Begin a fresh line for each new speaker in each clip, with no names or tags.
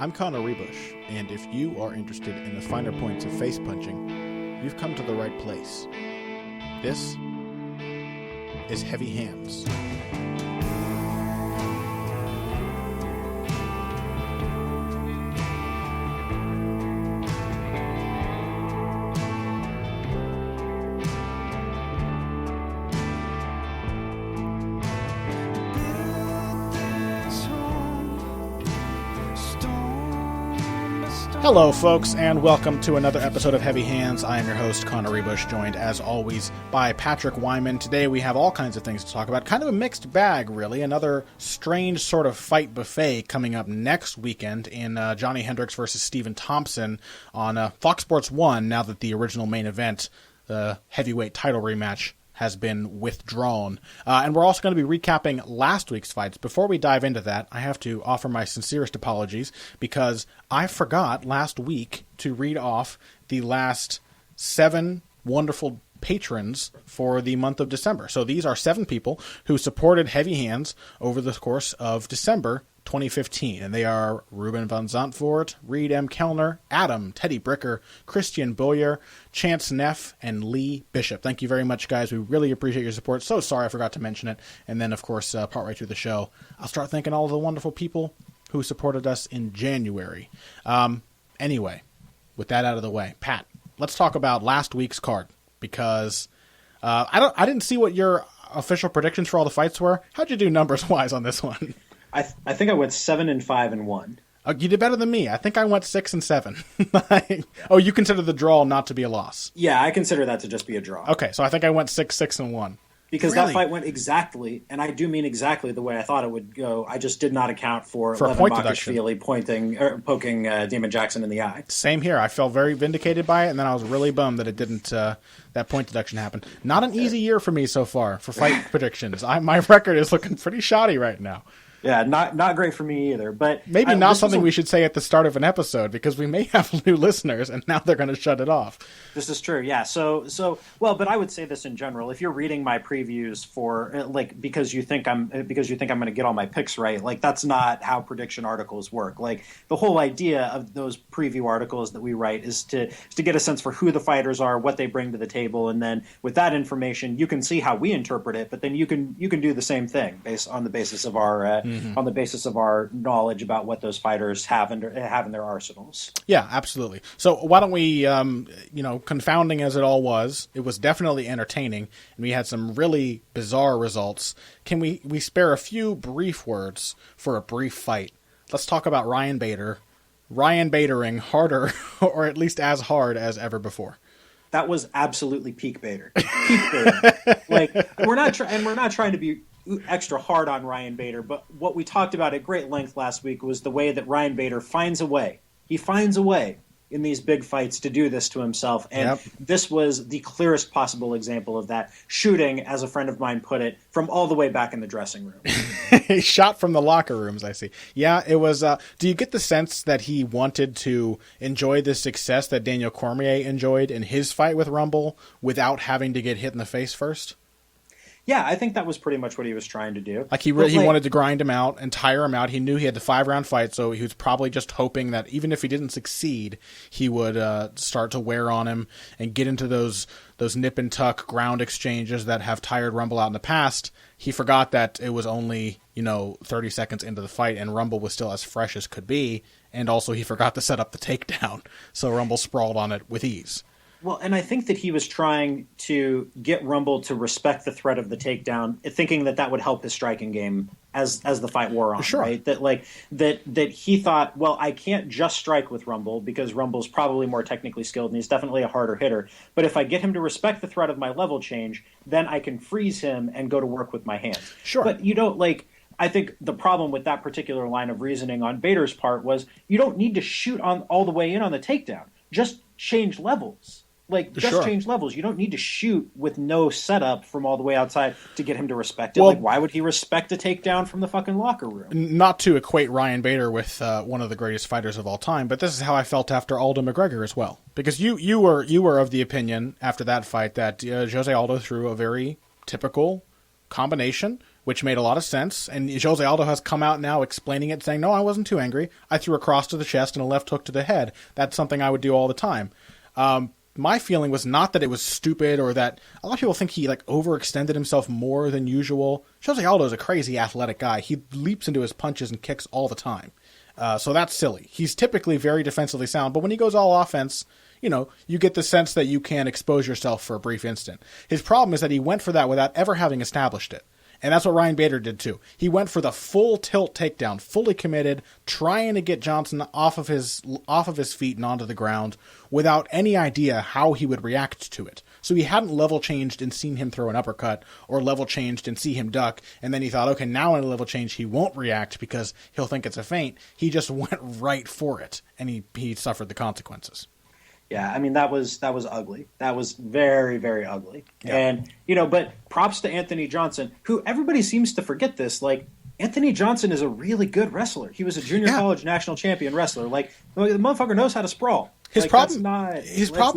I'm Connor Rebush, and if you are interested in the finer points of face punching, you've come to the right place. This is Heavy Hands. Hello, folks, and welcome to another episode of Heavy Hands. I am your host, Connor Rebush, joined, as always, by Patrick Wyman. Today we have all kinds of things to talk about. Kind of a mixed bag, really. Another strange sort of fight buffet coming up next weekend in Johnny Hendricks versus Stephen Thompson on Fox Sports 1, now that the original main event, the heavyweight title rematch, has been withdrawn. And we're also going to be recapping last week's fights. Before we dive into that, I have to offer my sincerest apologies because I forgot last week to read off the last 7 wonderful patrons for the month of December. So these are 7 people who supported Heavy Hands over the course of December 2015, and they are Ruben von Zandvoort, Reed M. Kellner, Adam, Teddy Bricker, Christian Boyer, Chance Neff, and Lee Bishop. Thank you very much, guys. We really appreciate your support. So sorry I forgot to mention it. And then, of course, partway through the show, I'll start thanking all of the wonderful people who supported us in January. Anyway, with that out of the way, Pat, let's talk about last week's card, because I didn't see what your official predictions for all the fights were. How'd you do numbers-wise on this one?
I think I went 7-5-1.
You did better than me. I think I went 6-7. Oh, you consider the draw not to be a loss?
Yeah, I consider that to just be a draw.
Okay, so I think I went 6-1.
Because
really?
That fight went exactly, and I do mean exactly the way I thought it would go. I just did not account for
a point deduction.
Poking Damon Jackson in the eye.
Same here. I felt very vindicated by it, and then I was really bummed that it didn't. That point deduction happened. Not an easy year for me so far for fight predictions. My record is looking pretty shoddy right now.
Yeah, not great for me either. But
maybe not something we should say at the start of an episode, because we may have new listeners, and now they're going to shut it off.
This is true, yeah. So well, but I would say this in general. If you're reading my previews for because you think I'm going to get all my picks right, that's not how prediction articles work. The whole idea of those preview articles that we write is to get a sense for who the fighters are, what they bring to the table, and then with that information, you can see how we interpret it. But then you can do the same thing on the basis of our. On the basis of our knowledge about what those fighters have in their arsenals.
Yeah, absolutely. So why don't we, confounding as it all was, it was definitely entertaining, and we had some really bizarre results. Can we spare a few brief words for a brief fight? Let's talk about Ryan Bader. Ryan Badering harder, or at least as hard as ever before.
That was absolutely peak Bader. Peak Bader. We're not trying to be extra hard on Ryan Bader, but what we talked about at great length last week was the way that Ryan Bader finds a way. He finds a way in these big fights to do this to himself, and This was the clearest possible example of that, shooting, as a friend of mine put it, from all the way back in the dressing room.
He shot from the locker rooms, I see. Yeah, it was... do you get the sense that he wanted to enjoy the success that Daniel Cormier enjoyed in his fight with Rumble without having to get hit in the face first?
Yeah, I think that was pretty much what he was trying to do.
He wanted to grind him out and tire him out. He knew he had the 5-round fight, so he was probably just hoping that even if he didn't succeed, he would start to wear on him and get into those nip and tuck ground exchanges that have tired Rumble out in the past. He forgot that it was only 30 seconds into the fight, and Rumble was still as fresh as could be, and also he forgot to set up the takedown, so Rumble sprawled on it with ease.
Well, and I think that he was trying to get Rumble to respect the threat of the takedown, thinking that would help his striking game as the fight wore on.
Sure.
Right? That he thought, well, I can't just strike with Rumble because Rumble's probably more technically skilled and he's definitely a harder hitter. But if I get him to respect the threat of my level change, then I can freeze him and go to work with my hands.
Sure.
But you don't I think the problem with that particular line of reasoning on Bader's part was you don't need to shoot on all the way in on the takedown. Just change levels. Change levels. You don't need to shoot with no setup from all the way outside to get him to respect it.
Well,
why would he respect a takedown from the fucking locker room?
Not to equate Ryan Bader with one of the greatest fighters of all time, but this is how I felt after Aldo McGregor as well. Because you were of the opinion after that fight that Jose Aldo threw a very typical combination which made a lot of sense. And Jose Aldo has come out now explaining it, saying, no, I wasn't too angry. I threw a cross to the chest and a left hook to the head. That's something I would do all the time. My feeling was not that it was stupid or that a lot of people think he like overextended himself more than usual. Jose Aldo is a crazy athletic guy. He leaps into his punches and kicks all the time. So that's silly. He's typically very defensively sound, but when he goes all offense, you get the sense that you can expose yourself for a brief instant. His problem is that he went for that without ever having established it. And that's what Ryan Bader did too. He went for the full tilt takedown, fully committed, trying to get Johnson off of his feet and onto the ground without any idea how he would react to it. So he hadn't level changed and seen him throw an uppercut, or level changed and see him duck, and then he thought, okay, now in a level change he won't react because he'll think it's a feint. He just went right for it, and he suffered the consequences.
Yeah, I mean, that was ugly. That was very, very ugly. Yeah. And, but props to Anthony Johnson, who everybody seems to forget this. Like, Anthony Johnson is a really good wrestler. He was a junior college national champion wrestler. Like, the motherfucker knows how to sprawl. His problem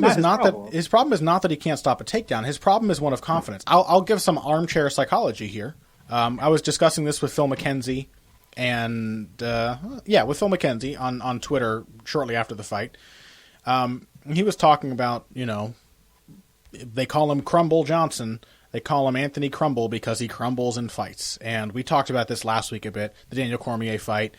is not that he can't stop a takedown. His problem is one of confidence. I'll give some armchair psychology here. I was discussing this with Phil McKenzie with Phil McKenzie on Twitter shortly after the fight. He was talking about, they call him Crumble Johnson. They call him Anthony Crumble because he crumbles in fights. And we talked about this last week a bit. The Daniel Cormier fight,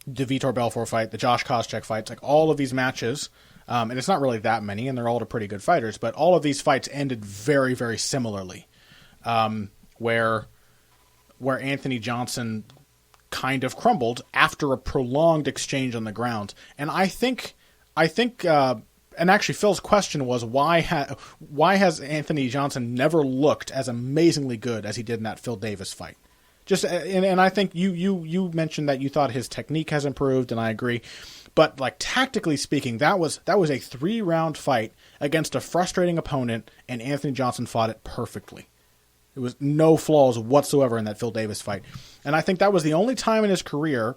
the Vitor Belfort fight, the Josh Koscheck fights, like all of these matches. And it's not really that many, and they're all pretty good fighters. But all of these fights ended very, very similarly, where Anthony Johnson kind of crumbled after a prolonged exchange on the ground. And I think. And actually, Phil's question was, why has Anthony Johnson never looked as amazingly good as he did in that Phil Davis fight? And I think you mentioned that you thought his technique has improved, and I agree. But like tactically speaking, that was a 3-round fight against a frustrating opponent, and Anthony Johnson fought it perfectly. There was no flaws whatsoever in that Phil Davis fight, and I think that was the only time in his career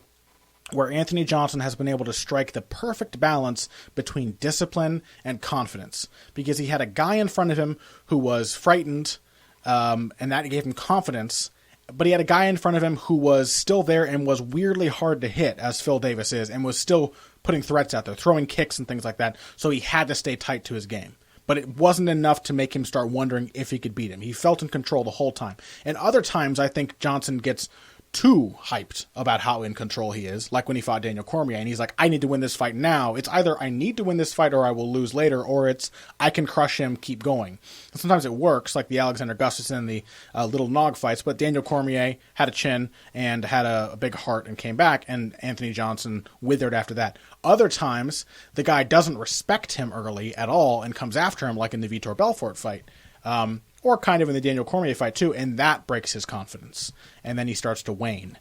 where Anthony Johnson has been able to strike the perfect balance between discipline and confidence, because he had a guy in front of him who was frightened, and that gave him confidence, but he had a guy in front of him who was still there and was weirdly hard to hit, as Phil Davis is, and was still putting threats out there, throwing kicks and things like that, so he had to stay tight to his game. But it wasn't enough to make him start wondering if he could beat him. He felt in control the whole time. And other times, I think Johnson gets too hyped about how in control he is, like when he fought Daniel Cormier, and he's like, I need to win this fight now. It's either I need to win this fight or I will lose later, or it's I can crush him, keep going. And sometimes it works, like the Alexander Gustafsson and the Little Nog fights, but Daniel Cormier had a chin and had a big heart and came back, and Anthony Johnson withered after that. Other times, the guy doesn't respect him early at all and comes after him, like in the Vitor Belfort fight. Or kind of in the Daniel Cormier fight too, and that breaks his confidence. And then he starts to wane.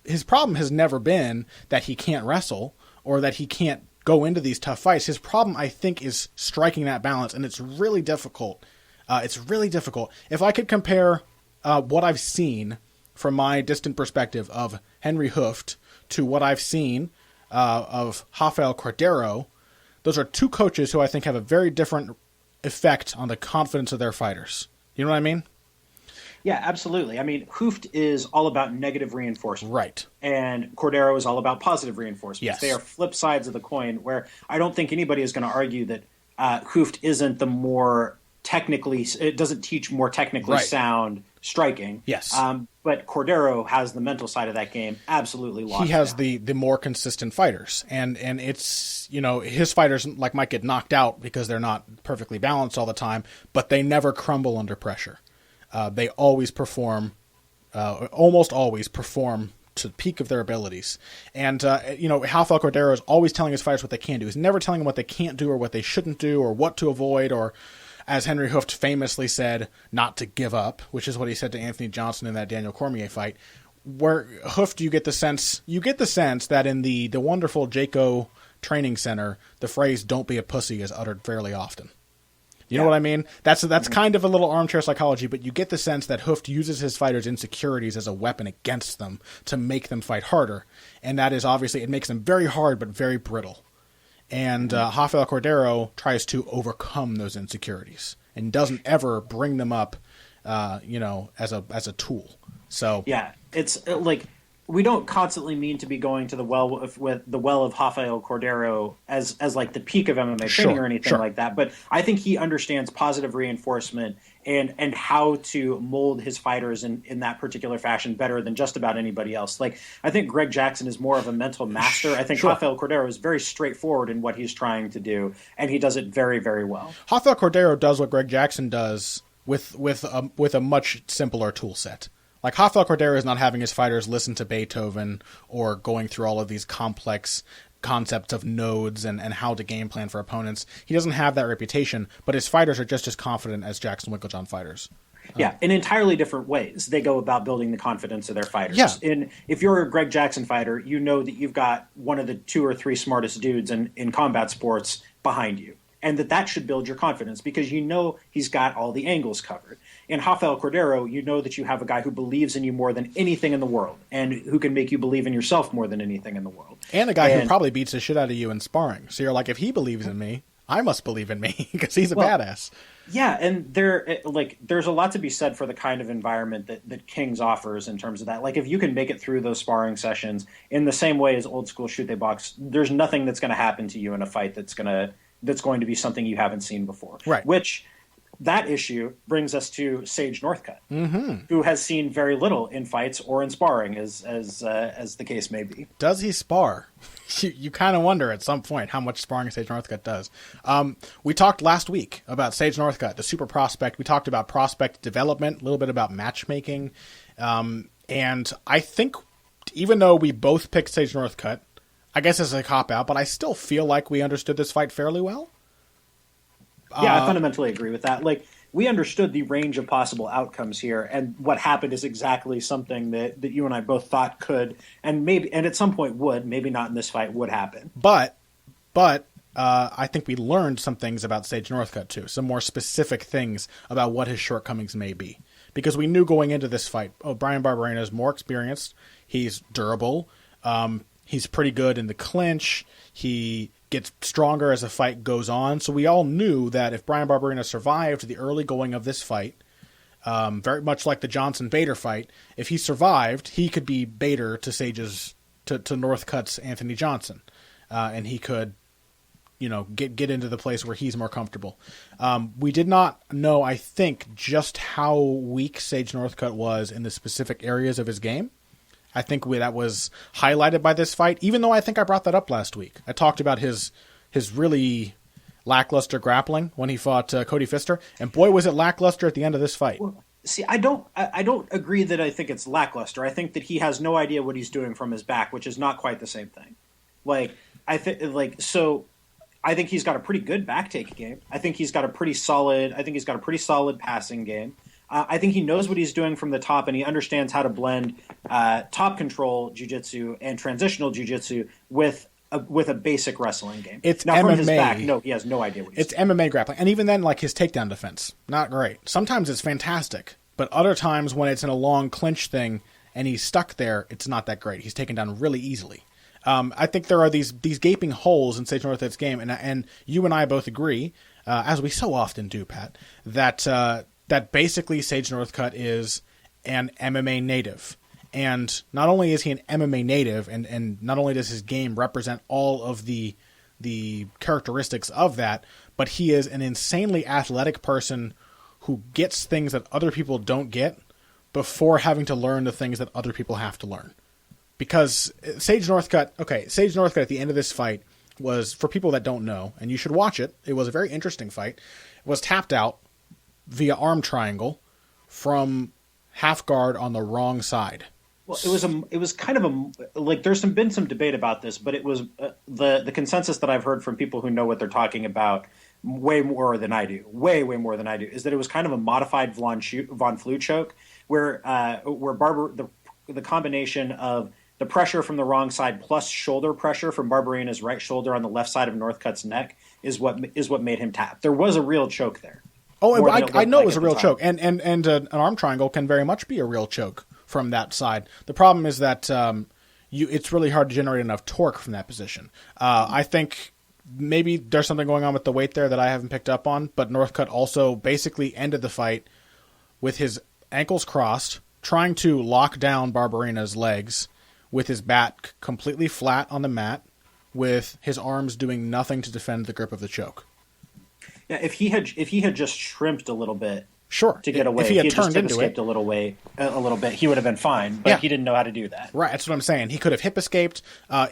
His problem has never been that he can't wrestle or that he can't go into these tough fights. His problem, I think, is striking that balance, and it's really difficult. If I could compare what I've seen from my distant perspective of Henry Hooft to what I've seen of Rafael Cordero, those are two coaches who I think have a very different effect on the confidence of their fighters. You know what I mean? Yeah, absolutely. I mean, Hooft is all about negative reinforcement.
Right.
And Cordero is all about positive reinforcement.
Yes.
They are flip sides of the coin, where I don't think anybody is going to argue that Hooft isn't the more technically, it doesn't teach more technically sound striking.
Yes.
But Cordero has the mental side of that game absolutely locked
He has
down.
the more consistent fighters. And it's, his fighters might get knocked out because they're not perfectly balanced all the time, but they never crumble under pressure. They always perform, almost always perform to the peak of their abilities. And, Rafael Cordero is always telling his fighters what they can do. He's never telling them what they can't do or what they shouldn't do or what to avoid, or, as Henry Hooft famously said, not to give up, which is what he said to Anthony Johnson in that Daniel Cormier fight. Where Hooft, you get the sense that in the wonderful Jayco Training Center, the phrase "don't be a pussy" is uttered fairly often. You know what I mean? That's kind of a little armchair psychology, but you get the sense that Hooft uses his fighters' insecurities as a weapon against them to make them fight harder. And that is obviously, it makes them very hard but very brittle. And Rafael Cordero tries to overcome those insecurities and doesn't ever bring them up, as a tool. So
yeah, it's like we don't constantly mean to be going to the well with the well of Rafael Cordero as like the peak of MMA training or anything like that. But I think he understands positive reinforcement and how to mold his fighters in that particular fashion better than just about anybody else. Like, I think Greg Jackson is more of a mental master. I think Rafael Cordero is very straightforward in what he's trying to do, and he does it very, very well.
Rafael Cordero does what Greg Jackson does with a much simpler tool set. Like, Rafael Cordero is not having his fighters listen to Beethoven or going through all of these complex concepts of nodes and how to game plan for opponents. He doesn't have that reputation, but his fighters are just as confident as Jackson Winkeljohn fighters.
Yeah, in entirely different ways they go about building the confidence of their fighters.
Yeah.
If you're a Greg Jackson fighter, you know that you've got one of the 2 or 3 smartest dudes in combat sports behind you. And that should build your confidence because you know he's got all the angles covered. In Rafael Cordero, you know that you have a guy who believes in you more than anything in the world and who can make you believe in yourself more than anything in the world.
And a guy who probably beats the shit out of you in sparring. So you're like, if he believes in me, I must believe in me because he's a badass.
Yeah, and there's a lot to be said for the kind of environment that Kings offers in terms of that. Like, if you can make it through those sparring sessions in the same way as old school shoot they box, there's nothing that's going to happen to you in a fight that's going to be something you haven't seen before.
Right.
Which, that issue brings us to Sage Northcutt, who has seen very little in fights or in sparring, as the case may be.
Does he spar? You kind of wonder at some point how much sparring Sage Northcutt does. We talked last week about Sage Northcutt, the super prospect. We talked about prospect development, a little bit about matchmaking. And I think even though we both picked Sage Northcutt, I guess it's a cop-out, but I still feel like we understood this fight fairly well.
Yeah, I fundamentally agree with that. Like, we understood the range of possible outcomes here, and what happened is exactly something that you and I both thought could, and at some point would, maybe not in this fight, would happen.
But I think we learned some things about Sage Northcutt too, some more specific things about what his shortcomings may be. Because we knew going into this fight, Brian Barberena is more experienced, he's durable, he's pretty good in the clinch, he gets stronger as the fight goes on. So we all knew that if Brian Barberena survived the early going of this fight, very much like the Johnson-Bader fight, if he survived, he could be Bader to Sage's to Northcutt's Anthony Johnson, and he could, get into the place where he's more comfortable. We did not know, I think, just how weak Sage Northcutt was in the specific areas of his game. I think that was highlighted by this fight, even though I think I brought that up last week. I talked about his really lackluster grappling when he fought Cody Pfister, and boy, was it lackluster at the end of this fight.
Well, see, I don't agree that I think it's lackluster. I think that he has no idea what he's doing from his back, which is not quite the same thing. I think he's got a pretty good back take game. I think he's got a pretty solid passing game. I think he knows what he's doing from the top, and he understands how to blend top control jiu-jitsu and transitional jiu-jitsu with a basic wrestling game.
It's
now,
MMA.
From his back, no, he has no idea what he's doing.
It's MMA grappling. And even then, like his takedown defense, not great. Sometimes it's fantastic, but other times when it's in a long clinch thing and he's stuck there, it's not that great. He's taken down really easily. I think there are these gaping holes in Sage Northcutt's game, and you and I both agree, as we so often do, Pat, that basically Sage Northcutt is an MMA native. And not only is he an MMA native, and not only does his game represent all of the characteristics of that, but he is an insanely athletic person who gets things that other people don't get before having to learn the things that other people have to learn. Because Sage Northcutt at the end of this fight was, for people that don't know, and you should watch it, it was a very interesting fight, was tapped out via arm triangle from half guard on the wrong side.
Well, it was kind of like there's been some debate about this, but it was the consensus that I've heard from people who know what they're talking about way more than I do, way more than I do, is that it was kind of a modified Von Flue choke where the combination of the pressure from the wrong side plus shoulder pressure from Barberena's right shoulder on the left side of Northcutt's neck is what made him tap. There was a real choke there.
Oh, I know it was a real choke, and an arm triangle can very much be a real choke from that side. The problem is that it's really hard to generate enough torque from that position. I think maybe there's something going on with the weight there that I haven't picked up on, but Northcutt also basically ended the fight with his ankles crossed, trying to lock down Barberena's legs with his bat completely flat on the mat, with his arms doing nothing to defend the grip of the choke.
Yeah, if he had just shrimped a little bit,
sure,
to get away,
if he had
just
turned into
escaped
it
a little bit, he would have been fine. But he didn't know how to do that.
Right, that's what I'm saying. He could have hip escaped.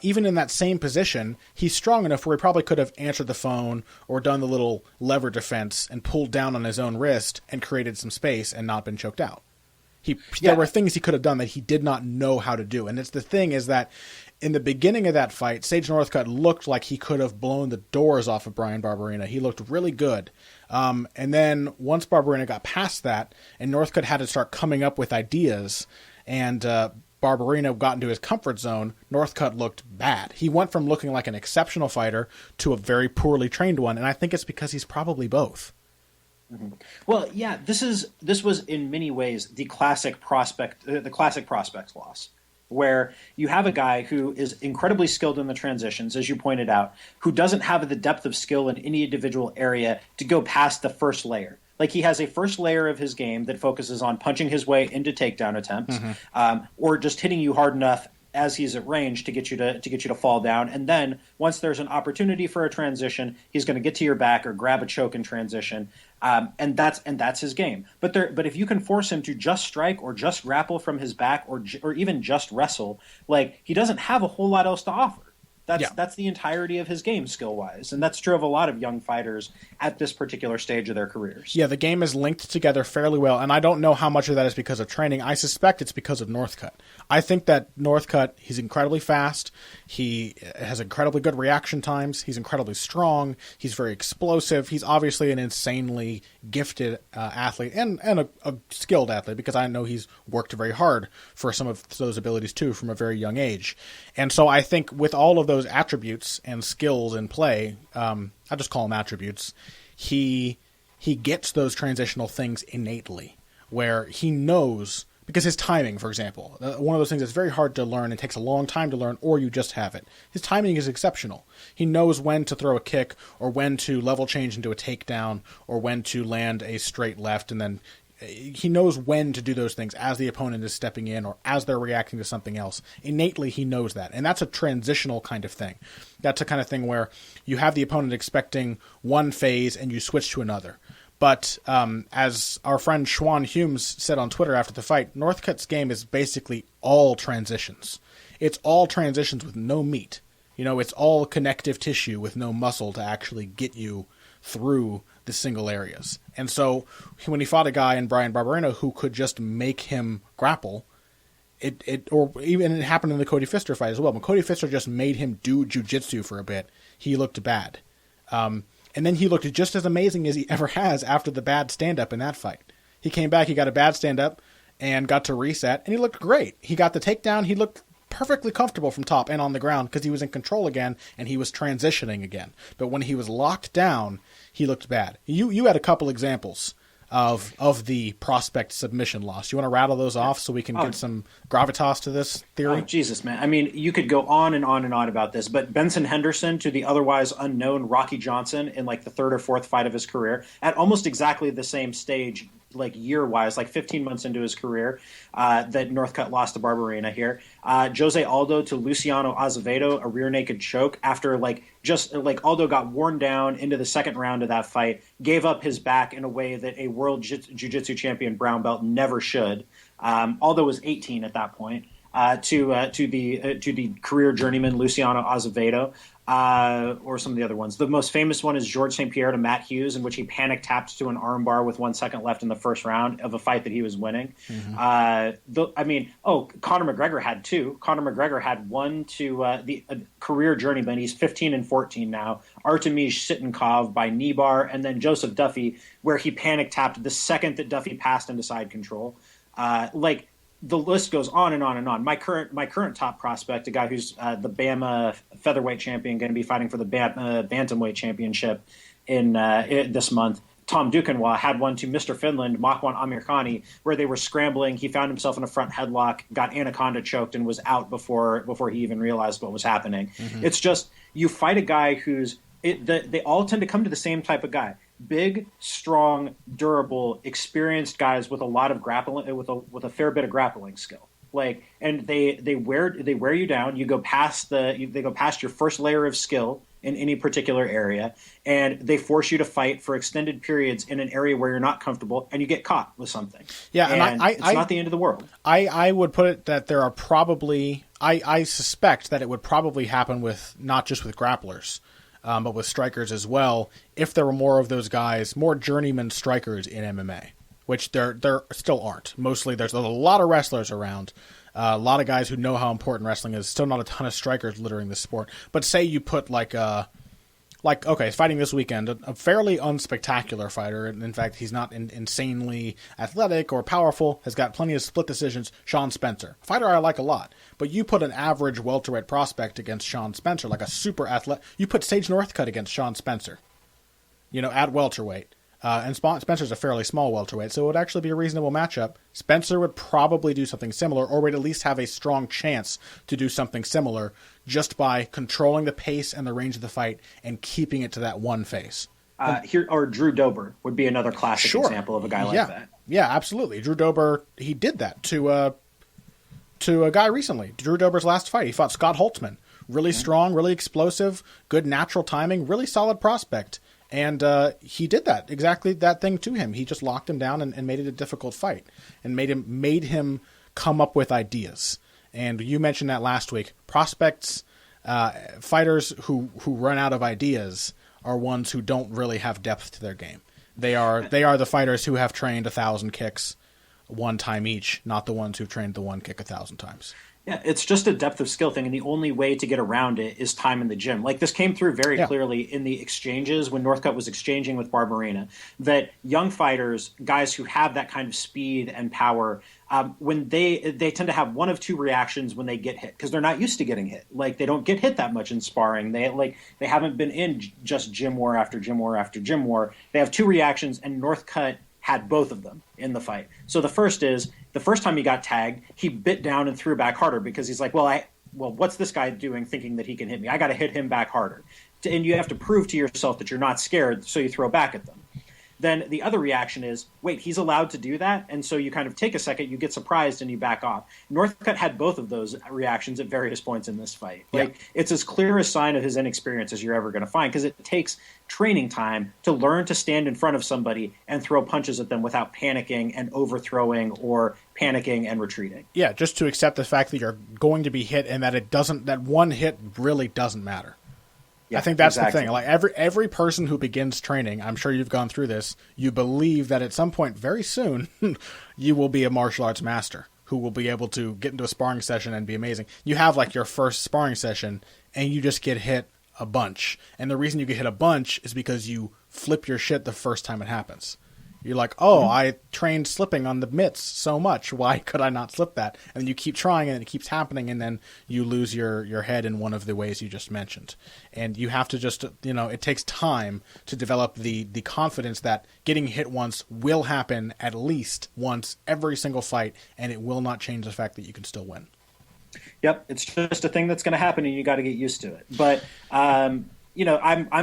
Even in that same position, he's strong enough where he probably could have answered the phone or done the little lever defense and pulled down on his own wrist and created some space and not been choked out. There were things he could have done that he did not know how to do. And it's the thing is that in the beginning of that fight, Sage Northcutt looked like he could have blown the doors off of Bryan Barberena. He looked really good. And then once Barberena got past that and Northcutt had to start coming up with ideas and Barberena got into his comfort zone, Northcutt looked bad. He went from looking like an exceptional fighter to a very poorly trained one. And I think it's because he's probably both.
Mm-hmm. Well, yeah, this was in many ways the classic prospects loss, where you have a guy who is incredibly skilled in the transitions, as you pointed out, who doesn't have the depth of skill in any individual area to go past the first layer. Like, he has a first layer of his game that focuses on punching his way into takedown attempts, or just hitting you hard enough as he's at range to get you to fall down. And then once there's an opportunity for a transition, he's going to get to your back or grab a choke in transition. And that's his game. But if you can force him to just strike or just grapple from his back or even just wrestle, like, he doesn't have a whole lot else to offer. That's the entirety of his game skill-wise, and that's true of a lot of young fighters at this particular stage of their careers.
Yeah, the game is linked together fairly well, and I don't know how much of that is because of training. I suspect it's because of Northcutt. I think that Northcutt, he's incredibly fast, he has incredibly good reaction times, he's incredibly strong, he's very explosive, he's obviously an insanely gifted athlete, and a skilled athlete, because I know he's worked very hard for some of those abilities too from a very young age. And so I think with all of those attributes and skills in play, I just call them attributes, he gets those transitional things innately, where he knows, because his timing, for example, one of those things that's very hard to learn, it takes a long time to learn, or you just have it. His timing is exceptional. He knows when to throw a kick, or when to level change into a takedown, or when to land a straight left, and then he knows when to do those things as the opponent is stepping in or as they're reacting to something else. Innately, he knows that. And that's a transitional kind of thing. That's a kind of thing where you have the opponent expecting one phase and you switch to another. But as our friend Schwan Humes said on Twitter after the fight, Northcutt's game is basically all transitions. It's all transitions with no meat. You know, it's all connective tissue with no muscle to actually get you through the single areas. And so when he fought a guy in Bryan Barberena who could just make him grapple, it happened in the Cody Pfister fight as well. When Cody Pfister just made him do jiu-jitsu for a bit, he looked bad. And then he looked just as amazing as he ever has after the bad stand-up in that fight. He came back, he got a bad stand-up, and got to reset, and he looked great. He got the takedown, he looked perfectly comfortable from top and on the ground because he was in control again and he was transitioning again. But when he was locked down, he looked bad. You had a couple examples of the prospect submission loss. You want to rattle those off so we can get some gravitas to this theory?
Oh, Jesus, man. I mean, you could go on and on and on about this, but Benson Henderson to the otherwise unknown Rocky Johnson in like the third or fourth fight of his career at almost exactly the same stage, like year-wise, like 15 months into his career, that Northcutt lost to Barberena here. Jose Aldo to Luciano Azevedo, a rear naked choke after Aldo got worn down into the second round of that fight, gave up his back in a way that a world jiu-jitsu champion brown belt never should. Aldo was 18 at that point. To the career journeyman Luciano Azevedo, or some of the other ones. The most famous one is George St-Pierre to Matt Hughes, in which he panic tapped to an armbar with 1 second left in the first round of a fight that he was winning. Mm-hmm. Conor McGregor had two. Conor McGregor had one to the career journeyman. He's 15-14 now. Artemis Sitnikov by knee bar, and then Joseph Duffy, where he panic tapped the second that Duffy passed into side control. The list goes on and on and on. My current top prospect, a guy who's the Bama featherweight champion, going to be fighting for the bantamweight championship in this month. Tom Duquesnoy had one to Mr. Finland, Makwan Amirkhani, where they were scrambling. He found himself in a front headlock, got anaconda choked, and was out before he even realized what was happening. Mm-hmm. It's just, you fight a guy they all tend to come to the same type of guy. big, strong, durable, experienced guys with a lot of grappling, with a fair bit of grappling skill. Like, and they wear you down. They go past your first layer of skill in any particular area, and they force you to fight for extended periods in an area where you're not comfortable, and you get caught with something.
Yeah, and
it's not the end of the world.
I would put it that there are probably I suspect that it would probably happen with not just with grapplers, but with strikers as well. If there were more of those guys, more journeyman strikers in MMA, which there still aren't. Mostly, there's a lot of wrestlers around. A lot of guys who know how important wrestling is. Still not a ton of strikers littering the sport. But say you put okay, fighting this weekend, a fairly unspectacular fighter. And in fact, he's not insanely athletic or powerful. Has got plenty of split decisions. Sean Spencer, a fighter I like a lot. But you put an average welterweight prospect against Sean Spencer, like a super athlete. You put Sage Northcutt against Sean Spencer. At welterweight. And Spencer's a fairly small welterweight, so it would actually be a reasonable matchup. Spencer would probably do something similar, or would at least have a strong chance to do something similar just by controlling the pace and the range of the fight and keeping it to that one phase.
Or Drew Dober would be another classic example of a guy like that.
Yeah, absolutely. Drew Dober, he did that to a guy recently. Drew Dober's last fight, he fought Scott Holtzman. Really strong, really explosive, good natural timing, really solid prospect. And he did exactly that thing to him. He just locked him down and made it a difficult fight, and made him come up with ideas. And you mentioned that last week. Prospects, fighters who run out of ideas are ones who don't really have depth to their game. They are the fighters who have trained 1,000 kicks one time each, not the ones who've trained the one kick 1,000 times.
Yeah, it's just a depth of skill thing, and the only way to get around it is time in the gym. Like, this came through very clearly in the exchanges when Northcutt was exchanging with Barberena, that young fighters, guys who have that kind of speed and power, when they tend to have one of two reactions when they get hit, because they're not used to getting hit. Like, they don't get hit that much in sparring. They haven't been in just gym war after gym war after gym war. They have two reactions, and Northcutt had both of them in the fight. So the first time he got tagged, he bit down and threw back harder because he's like, well, what's this guy doing thinking that he can hit me? I got to hit him back harder. And you have to prove to yourself that you're not scared, so you throw back at them. Then the other reaction is, wait, he's allowed to do that? And so you kind of take a second, you get surprised, and you back off. Northcutt had both of those reactions at various points in this fight. It's as clear a sign of his inexperience as you're ever going to find, because it takes training time to learn to stand in front of somebody and throw punches at them without panicking and overthrowing or panicking and retreating.
Yeah, just to accept the fact that you're going to be hit and that one hit really doesn't matter. Yeah, I think that's the thing. Like every person who begins training, I'm sure you've gone through this, you believe that at some point very soon you will be a martial arts master who will be able to get into a sparring session and be amazing. You have like your first sparring session and you just get hit a bunch. And the reason you get hit a bunch is because you flip your shit the first time it happens. You're like, I trained slipping on the mitts so much. Why could I not slip that? And then you keep trying and it keeps happening, and then you lose your head in one of the ways you just mentioned. And you have to just, it takes time to develop the confidence that getting hit once will happen at least once every single fight, and it will not change the fact that you can still win.
Yep, it's just a thing that's going to happen, and you got to get used to it. But I'm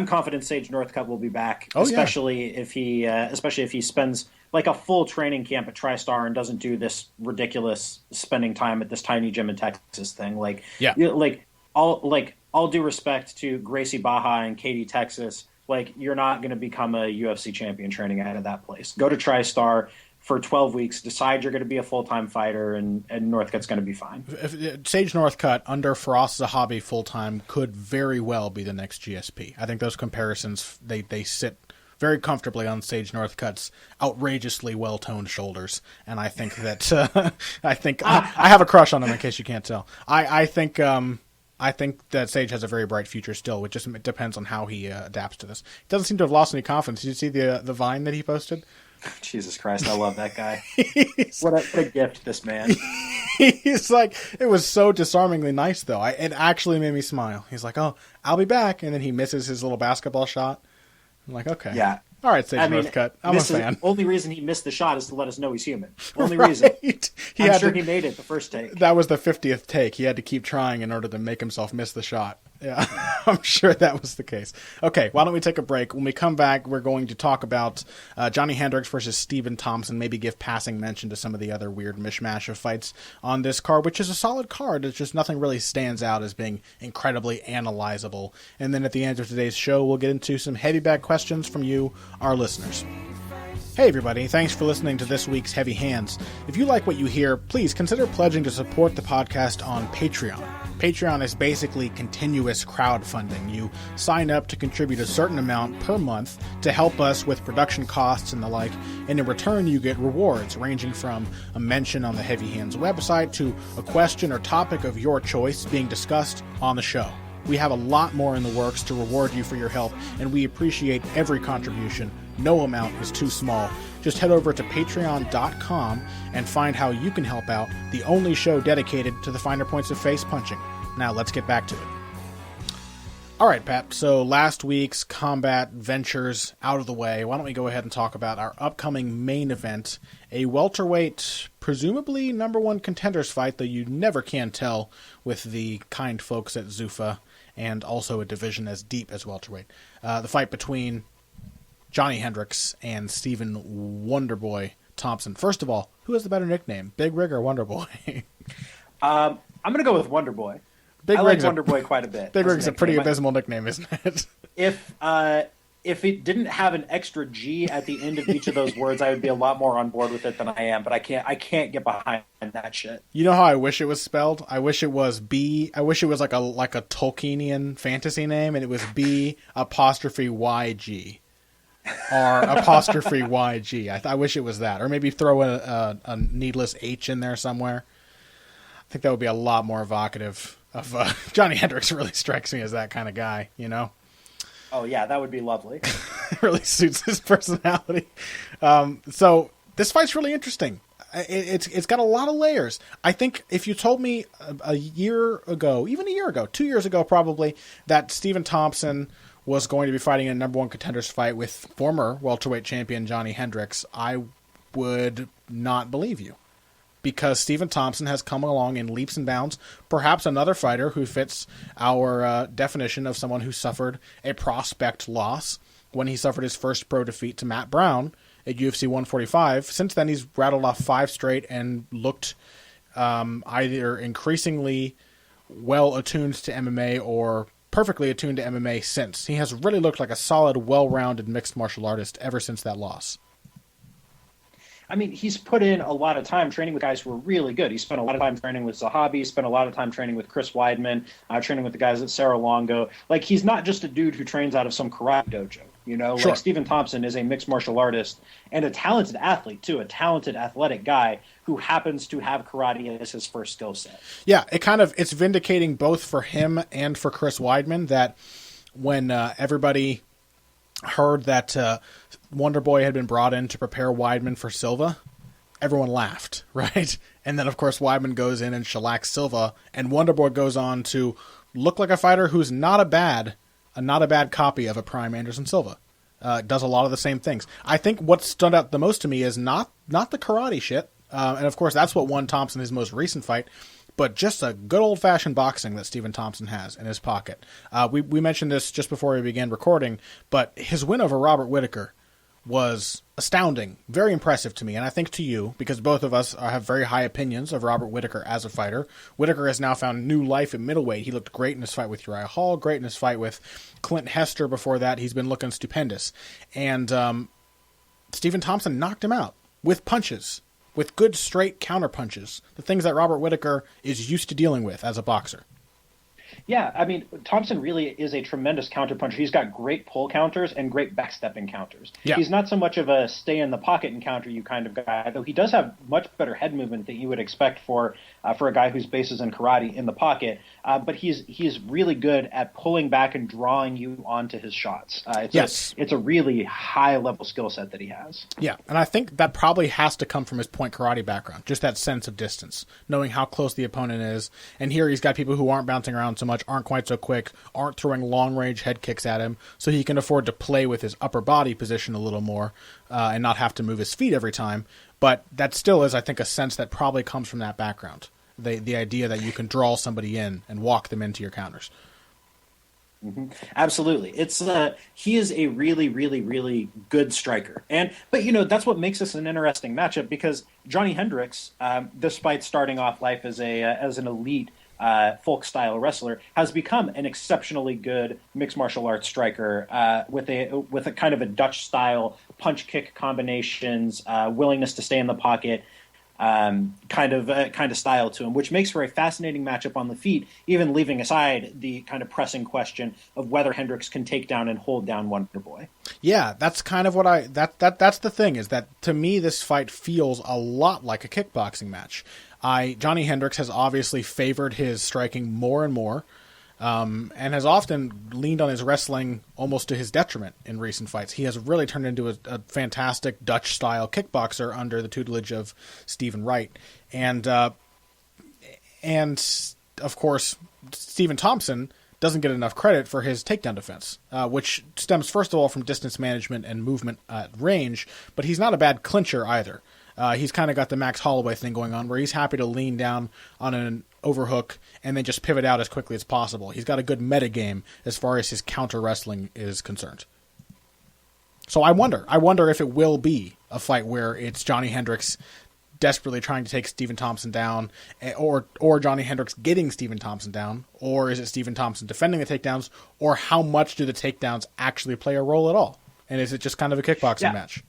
confident Sage Northcutt will be back, especially if he spends like a full training camp at TriStar and doesn't do this ridiculous spending time at this tiny gym in Texas thing. All due respect to Gracie Baja and Katy, Texas, you're not going to become a UFC champion training out of that place. Go to TriStar for 12 weeks, decide you're going to be a full-time fighter, and Northcutt's going to be fine.
Sage Northcutt, under Frost as a hobby full-time, could very well be the next GSP. I think those comparisons, they sit very comfortably on Sage Northcutt's outrageously well-toned shoulders, and I think that I have a crush on him, in case you can't tell. I think that Sage has a very bright future still, which just depends on how he adapts to this. He doesn't seem to have lost any confidence. Did you see the Vine that he posted?
Jesus Christ, I love that guy. What a gift, this man.
He's like, it was so disarmingly nice, though. It actually made me smile. He's like, I'll be back. And then he misses his little basketball shot. I'm like, okay.
Yeah.
All right, Sage Northcutt. I'm a fan.
Only reason he missed the shot is to let us know he's human. Only reason. I'm sure he made it the first take.
That was the 50th take. He had to keep trying in order to make himself miss the shot. Yeah, I'm sure that was the case. Okay, why don't we take a break? When we come back, we're going to talk about Johnny Hendricks versus Stephen Thompson, maybe give passing mention to some of the other weird mishmash of fights on this card, which is a solid card. It's just nothing really stands out as being incredibly analyzable. And then at the end of today's show, we'll get into some heavy bag questions from you, our listeners. Hey everybody, thanks for listening to this week's Heavy Hands. If you like what you hear, please consider pledging to support the podcast on Patreon. Patreon is basically continuous crowdfunding. You sign up to contribute a certain amount per month to help us with production costs and the like, and in return you get rewards ranging from a mention on the Heavy Hands website to a question or topic of your choice being discussed on the show. We have a lot more in the works to reward you for your help, and we appreciate every contribution. No amount is too small. Just head over to patreon.com and find how you can help out, the only show dedicated to the finer points of face punching. Now let's get back to it. All right, Pat, so last week's combat ventures out of the way, why don't we go ahead and talk about our upcoming main event, a welterweight, presumably number one contenders fight, though you never can tell with the kind folks at Zuffa, and also a division as deep as welterweight. The fight between Johnny Hendricks and Stephen Wonderboy Thompson. First of all, who has the better nickname, Big Rig or Wonderboy?
I'm going to go with Wonderboy.
Big
I like
Rig's
Wonderboy quite a bit.
Big Rig's a pretty abysmal nickname, isn't it?
If it didn't have an extra G at the end of each of those words, I would be a lot more on board with it than I am. But I can't get behind that shit.
You know how I wish it was spelled? I wish it was B. I wish it was like a Tolkienian fantasy name, and it was B apostrophe YG. Or apostrophe YG. I wish it was that. Or maybe throw a needless H in there somewhere. I think that would be a lot more evocative of Johnny Hendricks. Really strikes me as that kind of guy, you know?
Oh, yeah, that would be lovely.
It really suits his personality. So this fight's really interesting. It's got a lot of layers. I think if you told me a year ago, even a year ago, 2 years ago probably, that Stephen Thompson was going to be fighting a number one contenders fight with former welterweight champion Johnny Hendricks, I would not believe you. Because Stephen Thompson has come along in leaps and bounds, perhaps another fighter who fits our definition of someone who suffered a prospect loss when he suffered his first pro defeat to Matt Brown at UFC 145. Since then, he's rattled off 5 straight and looked either increasingly well attuned to MMA or perfectly attuned to MMA since. He has really looked like a solid, well-rounded mixed martial artist ever since that loss.
I mean, he's put in a lot of time training with guys who are really good. He spent a lot of time training with Zahabi. He spent a lot of time training with Chris Weidman, training with the guys at Cerro Longo. Like, he's not just a dude who trains out of some karate dojo, you know?
Sure.
Like, Stephen Thompson is a mixed martial artist and a talented athlete, too, a talented athletic guy who happens to have karate as his first skill set.
Yeah, it's vindicating both for him and for Chris Weidman that when everybody heard that Wonderboy had been brought in to prepare Weidman for Silva, everyone laughed, right? And then, of course, Weidman goes in and shellacks Silva, and Wonderboy goes on to look like a fighter who's not a bad copy of a prime Anderson Silva. Does a lot of the same things. I think what stood out the most to me is not the karate shit, and of course that's what won Thompson his most recent fight, but just a good old-fashioned boxing that Stephen Thompson has in his pocket. We mentioned this just before we began recording, but his win over Robert Whittaker was astounding, very impressive to me, and I think to you, because both of us have very high opinions of Robert Whittaker as a fighter. Whittaker has now found new life at middleweight. He looked great in his fight with Uriah Hall, great in his fight with Clint Hester before that. He's been looking stupendous. And Stephen Thompson knocked him out with punches, with good straight counter punches, the things that Robert Whittaker is used to dealing with as a boxer.
Yeah, I mean, Thompson really is a tremendous counterpuncher. He's got great pull counters and great backstepping counters. Yeah. He's not so much of a stay-in-the-pocket and counter you kind of guy, though he does have much better head movement than you would expect for a guy whose base is in karate in the pocket. But he's really good at pulling back and drawing you onto his shots. It's a really high-level skill set that he has.
Yeah, and I think that probably has to come from his point karate background, just that sense of distance, knowing how close the opponent is. And here he's got people who aren't bouncing around so much, aren't quite so quick, aren't throwing long-range head kicks at him, so he can afford to play with his upper body position a little more and not have to move his feet every time. But that still is, I think, a sense that probably comes from that background, the idea that you can draw somebody in and walk them into your counters.
Absolutely. It's he is a really, really, really good striker, but that's what makes this an interesting matchup because Johnny Hendricks, despite starting off life as an elite folk style wrestler, has become an exceptionally good mixed martial arts striker with a kind of a Dutch style punch kick combinations, willingness to stay in the pocket. Kind of style to him, which makes for a fascinating matchup on the feet, even leaving aside the kind of pressing question of whether Hendricks can take down and hold down Wonder Boy.
Yeah, that's kind of what that's the thing, is that to me this fight feels a lot like a kickboxing match. Johnny Hendricks has obviously favored his striking more and more, and has often leaned on his wrestling almost to his detriment in recent fights. He has really turned into a fantastic Dutch-style kickboxer under the tutelage of Stephen Wright. And of course, Stephen Thompson doesn't get enough credit for his takedown defense, which stems, first of all, from distance management and movement at range, but he's not a bad clincher either. He's kind of got the Max Holloway thing going on, where he's happy to lean down on an overhook and then just pivot out as quickly as possible. He's got a good metagame as far as his counter wrestling is concerned. So I wonder if it will be a fight where it's Johnny Hendricks desperately trying to take Stephen Thompson down, or Johnny Hendricks getting Stephen Thompson down, or is it Stephen Thompson defending the takedowns, or how much do the takedowns actually play a role at all? And is it just kind of a kickboxing match?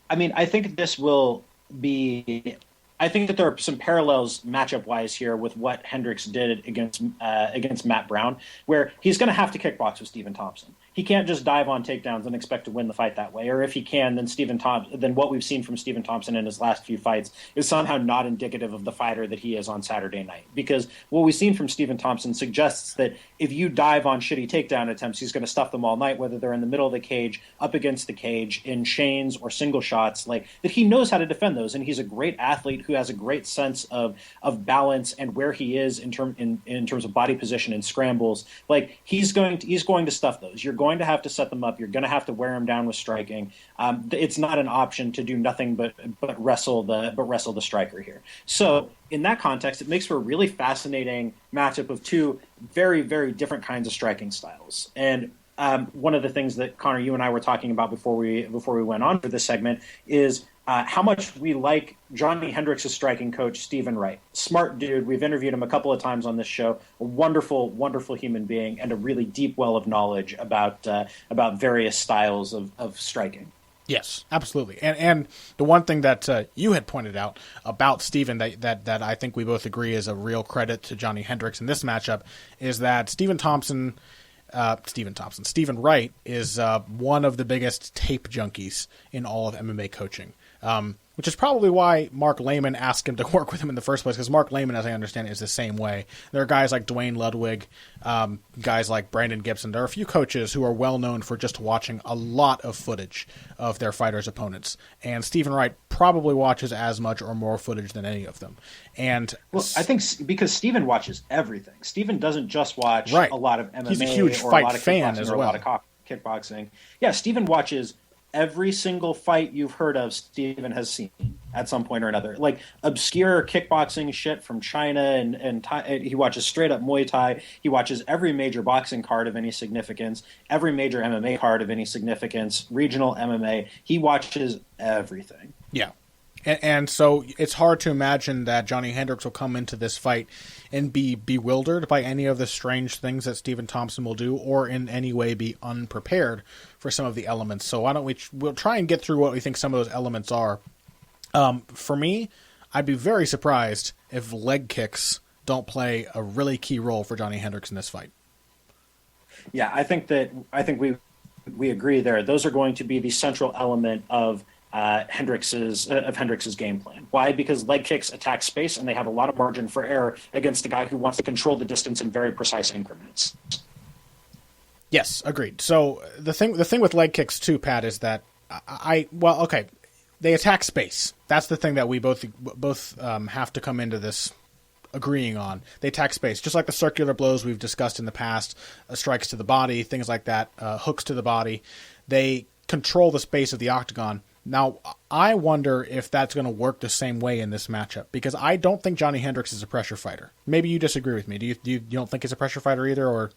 I mean, I think this will be. I think that there are some parallels matchup-wise here with what Hendricks did against Matt Brown, where he's going to have to kickbox with Stephen Thompson. He can't just dive on takedowns and expect to win the fight that way. Or if he can, then what we've seen from Stephen Thompson in his last few fights is somehow not indicative of the fighter that he is on Saturday night. Because what we've seen from Stephen Thompson suggests that if you dive on shitty takedown attempts, he's going to stuff them all night, whether they're in the middle of the cage, up against the cage, in chains or single shots. Like that, he knows how to defend those, and he's a great athlete who has a great sense of balance and where he is in terms of body position and scrambles. Like he's going to stuff those. You're going to have to set them up. You're going to have to wear him down with striking. It's not an option to do nothing but wrestle the striker here. So in that context, it makes for a really fascinating matchup of two very, very different kinds of striking styles. And one of the things that Connor, you and I were talking about before we went on for this segment is how much we like Johnny Hendricks' striking coach, Stephen Wright. Smart dude. We've interviewed him a couple of times on this show. A wonderful, wonderful human being and a really deep well of knowledge about various styles of striking.
Yes, absolutely. And the one thing that you had pointed out about Stephen that I think we both agree is a real credit to Johnny Hendricks in this matchup is that Stephen Wright is one of the biggest tape junkies in all of MMA coaching. Which is probably why Mark Lehman asked him to work with him in the first place, because Mark Lehman, as I understand it, is the same way. There are guys like Dwayne Ludwig, guys like Brandon Gibson. There are a few coaches who are well known for just watching a lot of footage of their fighters' opponents, and Stephen Wright probably watches as much or more footage than any of them. And
I think because Stephen watches everything. Stephen doesn't just watch a lot of MMA.
He's a huge
or
fight
a lot of
fan as well.
Or a lot of kickboxing. Yeah, Stephen watches every single fight you've heard of. Stephen has seen at some point or another, like obscure kickboxing shit from China, and he watches straight up Muay Thai. He watches every major boxing card of any significance, every major MMA card of any significance, regional MMA. He watches everything.
Yeah. And so it's hard to imagine that Johnny Hendricks will come into this fight and be bewildered by any of the strange things that Stephen Thompson will do, or in any way be unprepared for some of the elements. So why don't we'll try and get through what we think some of those elements are. For me, I'd be very surprised if leg kicks don't play a really key role for Johnny Hendricks in this fight.
Yeah, I think we agree there. Those are going to be the central element of Hendricks's game plan. Why? Because leg kicks attack space, and they have a lot of margin for error against a guy who wants to control the distance in very precise increments.
Yes, agreed. So the thing with leg kicks too, Pat, is that they attack space. That's the thing that we both have to come into this agreeing on. They attack space, just like the circular blows we've discussed in the past, strikes to the body, things like that, hooks to the body. They control the space of the octagon. Now, I wonder if that's going to work the same way in this matchup, because I don't think Johnny Hendricks is a pressure fighter. Maybe you disagree with me. You don't think he's a pressure fighter either, or?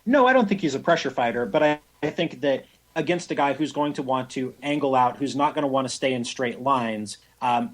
No, I don't think he's a pressure fighter, but I think that against a guy who's going to want to angle out, who's not going to want to stay in straight lines,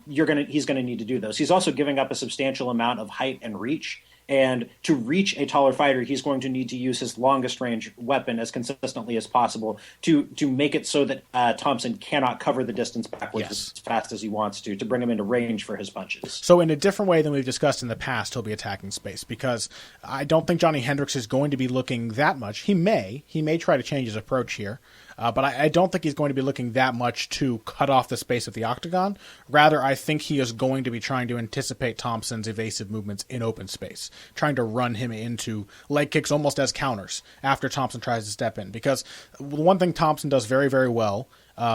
he's going to need to do those. He's also giving up a substantial amount of height and reach. And to reach a taller fighter, he's going to need to use his longest range weapon as consistently as possible to make it so that Thompson cannot cover the distance backwards as fast as he wants to bring him into range for his punches.
So in a different way than we've discussed in the past, he'll be attacking space, because I don't think Johnny Hendricks is going to be looking that much. He may try to change his approach here. But I don't think he's going to be looking that much to cut off the space of the octagon. Rather, I think he is going to be trying to anticipate Thompson's evasive movements in open space, trying to run him into leg kicks almost as counters after Thompson tries to step in. Because one thing Thompson does very, very well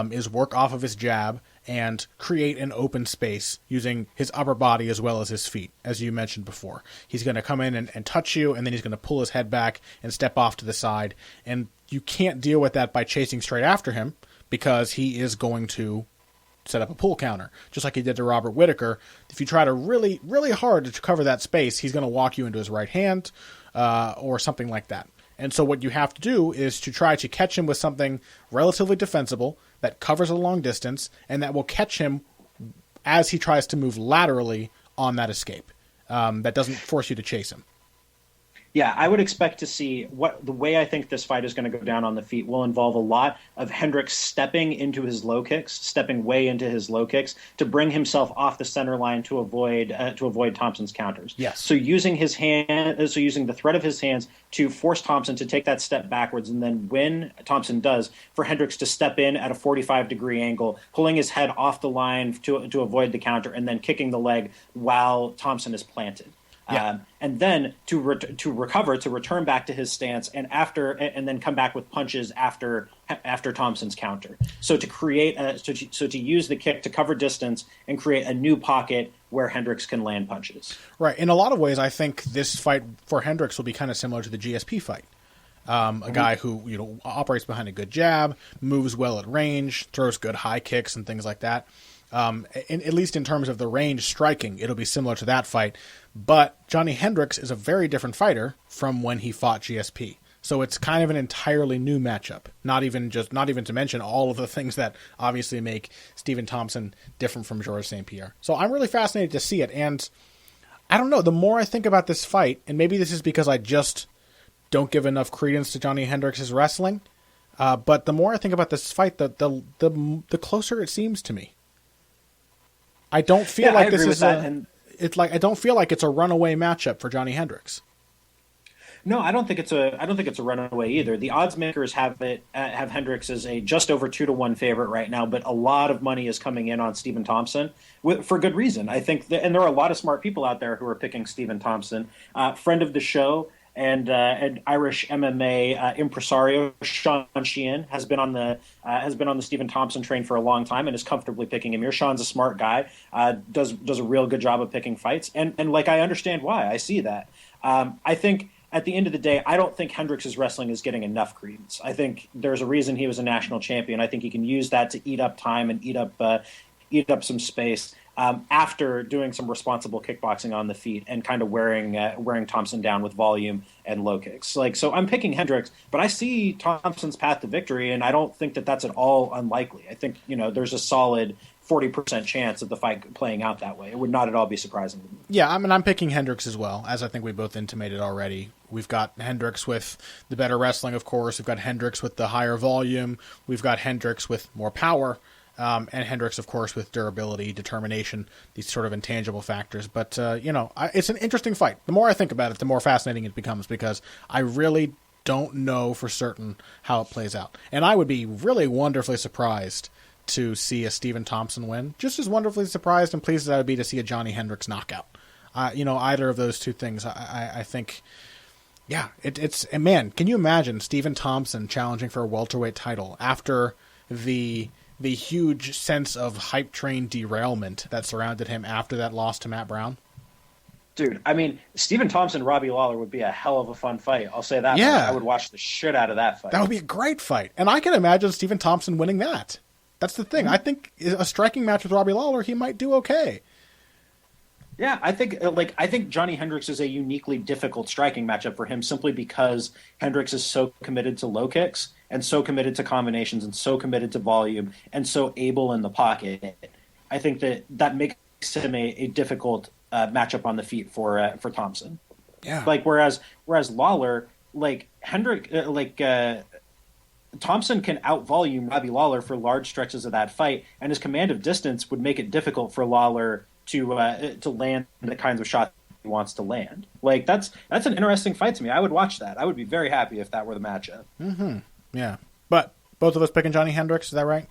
is work off of his jab and create an open space using his upper body as well as his feet, as you mentioned before. He's going to come in and touch you, and then he's going to pull his head back and step off to the side. And you can't deal with that by chasing straight after him, because he is going to set up a pull counter, just like he did to Robert Whittaker. If you try to really, really hard to cover that space, he's going to walk you into his right hand or something like that. And so what you have to do is to try to catch him with something relatively defensible that covers a long distance and that will catch him as he tries to move laterally on that escape. That doesn't force you to chase him.
Yeah, I would expect to see the way I think this fight is going to go down on the feet will involve a lot of Hendricks stepping into his low kicks, stepping way into his low kicks to bring himself off the center line to avoid Thompson's counters.
Yes.
So using the threat of his hands to force Thompson to take that step backwards, and then when Thompson does, for Hendricks to step in at a 45-degree angle, pulling his head off the line to avoid the counter, and then kicking the leg while Thompson is planted.
Yeah.
And then to recover, to return back to his stance, and then come back with punches after Thompson's counter. So to use the kick to cover distance and create a new pocket where Hendricks can land punches.
Right. In a lot of ways, I think this fight for Hendricks will be kind of similar to the GSP fight. A guy who operates behind a good jab, moves well at range, throws good high kicks and things like that. At least in terms of the range striking, it'll be similar to that fight. But Johnny Hendricks is a very different fighter from when he fought GSP. So it's kind of an entirely new matchup. Not even to mention all of the things that obviously make Stephen Thompson different from Georges St-Pierre. So I'm really fascinated to see it. And I don't know, the more I think about this fight, and maybe this is because I just don't give enough credence to Johnny Hendricks' wrestling, but the more I think about this fight, the closer it seems to me. I don't feel like this is I don't feel like it's a runaway matchup for Johnny Hendricks.
No, I don't think it's a runaway either. The odds makers have Hendricks as a just over 2-1 favorite right now, but a lot of money is coming in on Stephen Thompson for good reason. I think and there are a lot of smart people out there who are picking Stephen Thompson. Friend of the show and Irish MMA impresario Sean Sheehan has been on the Stephen Thompson train for a long time and is comfortably picking him here. Sean's a smart guy, does a real good job of picking fights, and like I understand why. I see that. I think at the end of the day, I don't think Hendricks' wrestling is getting enough credence. I think there's a reason he was a national champion. I think he can use that to eat up time and eat up some space. After doing some responsible kickboxing on the feet and kind of wearing Thompson down with volume and low kicks. So I'm picking Hendricks, but I see Thompson's path to victory, and I don't think that that's at all unlikely. I think there's a solid 40% chance of the fight playing out that way. It would not at all be surprising to me.
Yeah, I mean, I'm picking Hendricks as well, as I think we both intimated already. We've got Hendricks with the better wrestling, of course. We've got Hendricks with the higher volume. We've got Hendricks with more power. And Hendricks, of course, with durability, determination, these sort of intangible factors. But, it's an interesting fight. The more I think about it, the more fascinating it becomes, because I really don't know for certain how it plays out. And I would be really wonderfully surprised to see a Stephen Thompson win. Just as wonderfully surprised and pleased as I would be to see a Johnny Hendricks knockout. Either of those two things, I think... Yeah, and man, can you imagine Stephen Thompson challenging for a welterweight title after the huge sense of hype train derailment that surrounded him after that loss to Matt Brown?
Dude, I mean, Stephen Thompson, Robbie Lawler would be a hell of a fun fight. I'll say that.
Yeah.
I would watch the shit out of that fight.
That would be a great fight. And I can imagine Stephen Thompson winning that. That's the thing. I think a striking match with Robbie Lawler, he might do okay.
Yeah, I think Johnny Hendricks is a uniquely difficult striking matchup for him simply because Hendricks is so committed to low kicks and so committed to combinations and so committed to volume and so able in the pocket. I think that makes him a difficult matchup on the feet for Thompson.
Yeah.
Whereas Lawler, Thompson can out-volume Robbie Lawler for large stretches of that fight, and his command of distance would make it difficult for Lawler to land the kinds of shots he wants to land. That's an interesting fight to me. I would watch that. I would be very happy if that were the matchup.
Mm-hmm. Yeah. But both of us picking Johnny Hendricks, is that right?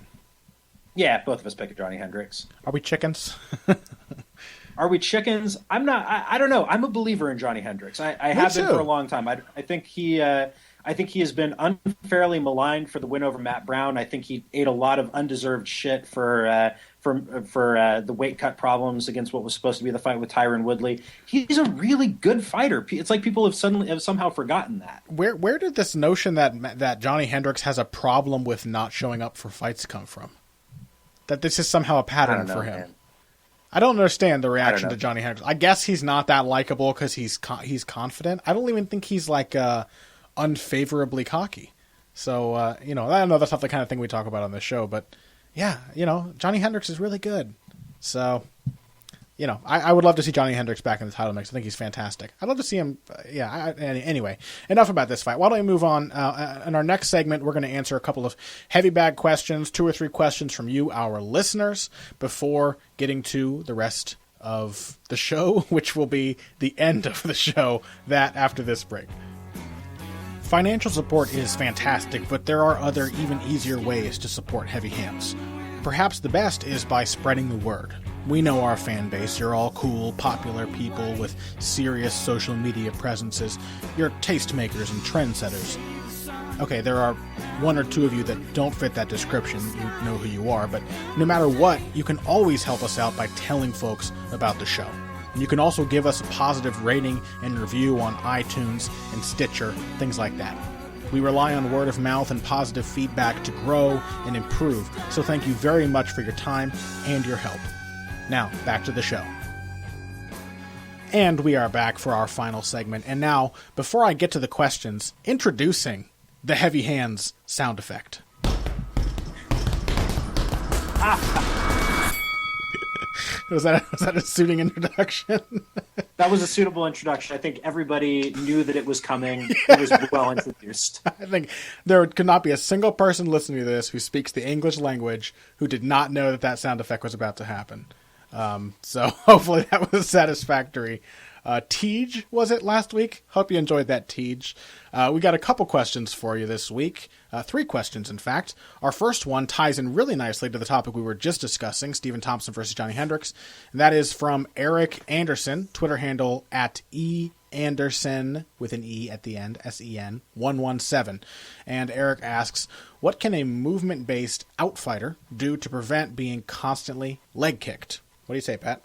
Yeah, both of us picking Johnny Hendricks.
Are we chickens?
Are we chickens? I'm not. I don't know. I'm a believer in Johnny Hendricks. I have been for a long time. I think he has been unfairly maligned for the win over Matt Brown. I think he ate a lot of undeserved shit for the weight cut problems against what was supposed to be the fight with Tyron Woodley. He's a really good fighter. It's like people have somehow forgotten that.
Where did this notion that Johnny Hendricks has a problem with not showing up for fights come from? That this is somehow a pattern for him. Man. I don't understand the reaction to Johnny Hendricks. I guess he's not that likable because he's confident. I don't even think he's unfavorably cocky. So, I know that's not the kind of thing we talk about on this show, but yeah, Johnny Hendricks is really good. So, I would love to see Johnny Hendricks back in the title mix. I think he's fantastic. I'd love to see him. Anyway, enough about this fight. Why don't we move on? In our next segment, we're going to answer a couple of heavy bag questions, 2 or 3 questions from you, our listeners, before getting to the rest of the show, which will be the end of the show, that after this break. Financial support is fantastic, but there are other, even easier ways to support Heavy Hands. Perhaps the best is by spreading the word. We know our fan base. You're all cool, popular people with serious social media presences. You're tastemakers and trendsetters. Okay, there are 1 or 2 of you that don't fit that description. You know who you are, but no matter what, you can always help us out by telling folks about the show. And you can also give us a positive rating and review on iTunes and Stitcher, things like that. We rely on word of mouth and positive feedback to grow and improve, so thank you very much for your time and your help. Now, back to the show. And we are back for our final segment. And now, before I get to the questions, introducing the Heavy Hands sound effect. Was that a suiting introduction?
That was a suitable introduction. I think everybody knew that it was coming. It was well introduced.
I think there could not be a single person listening to this who speaks the English language who did not know that sound effect was about to happen. So hopefully that was satisfactory. Tej, was it last week? Hope you enjoyed that, Tej. We got a couple questions for you this week. 3 questions, in fact. Our first one ties in really nicely to the topic we were just discussing, Stephen Thompson versus Johnny Hendricks. And that is from Eric Anderson, Twitter handle at @eAnderson, with an E at the end, SEN, 117. And Eric asks, what can a movement-based outfighter do to prevent being constantly leg kicked? What do you say, Pat?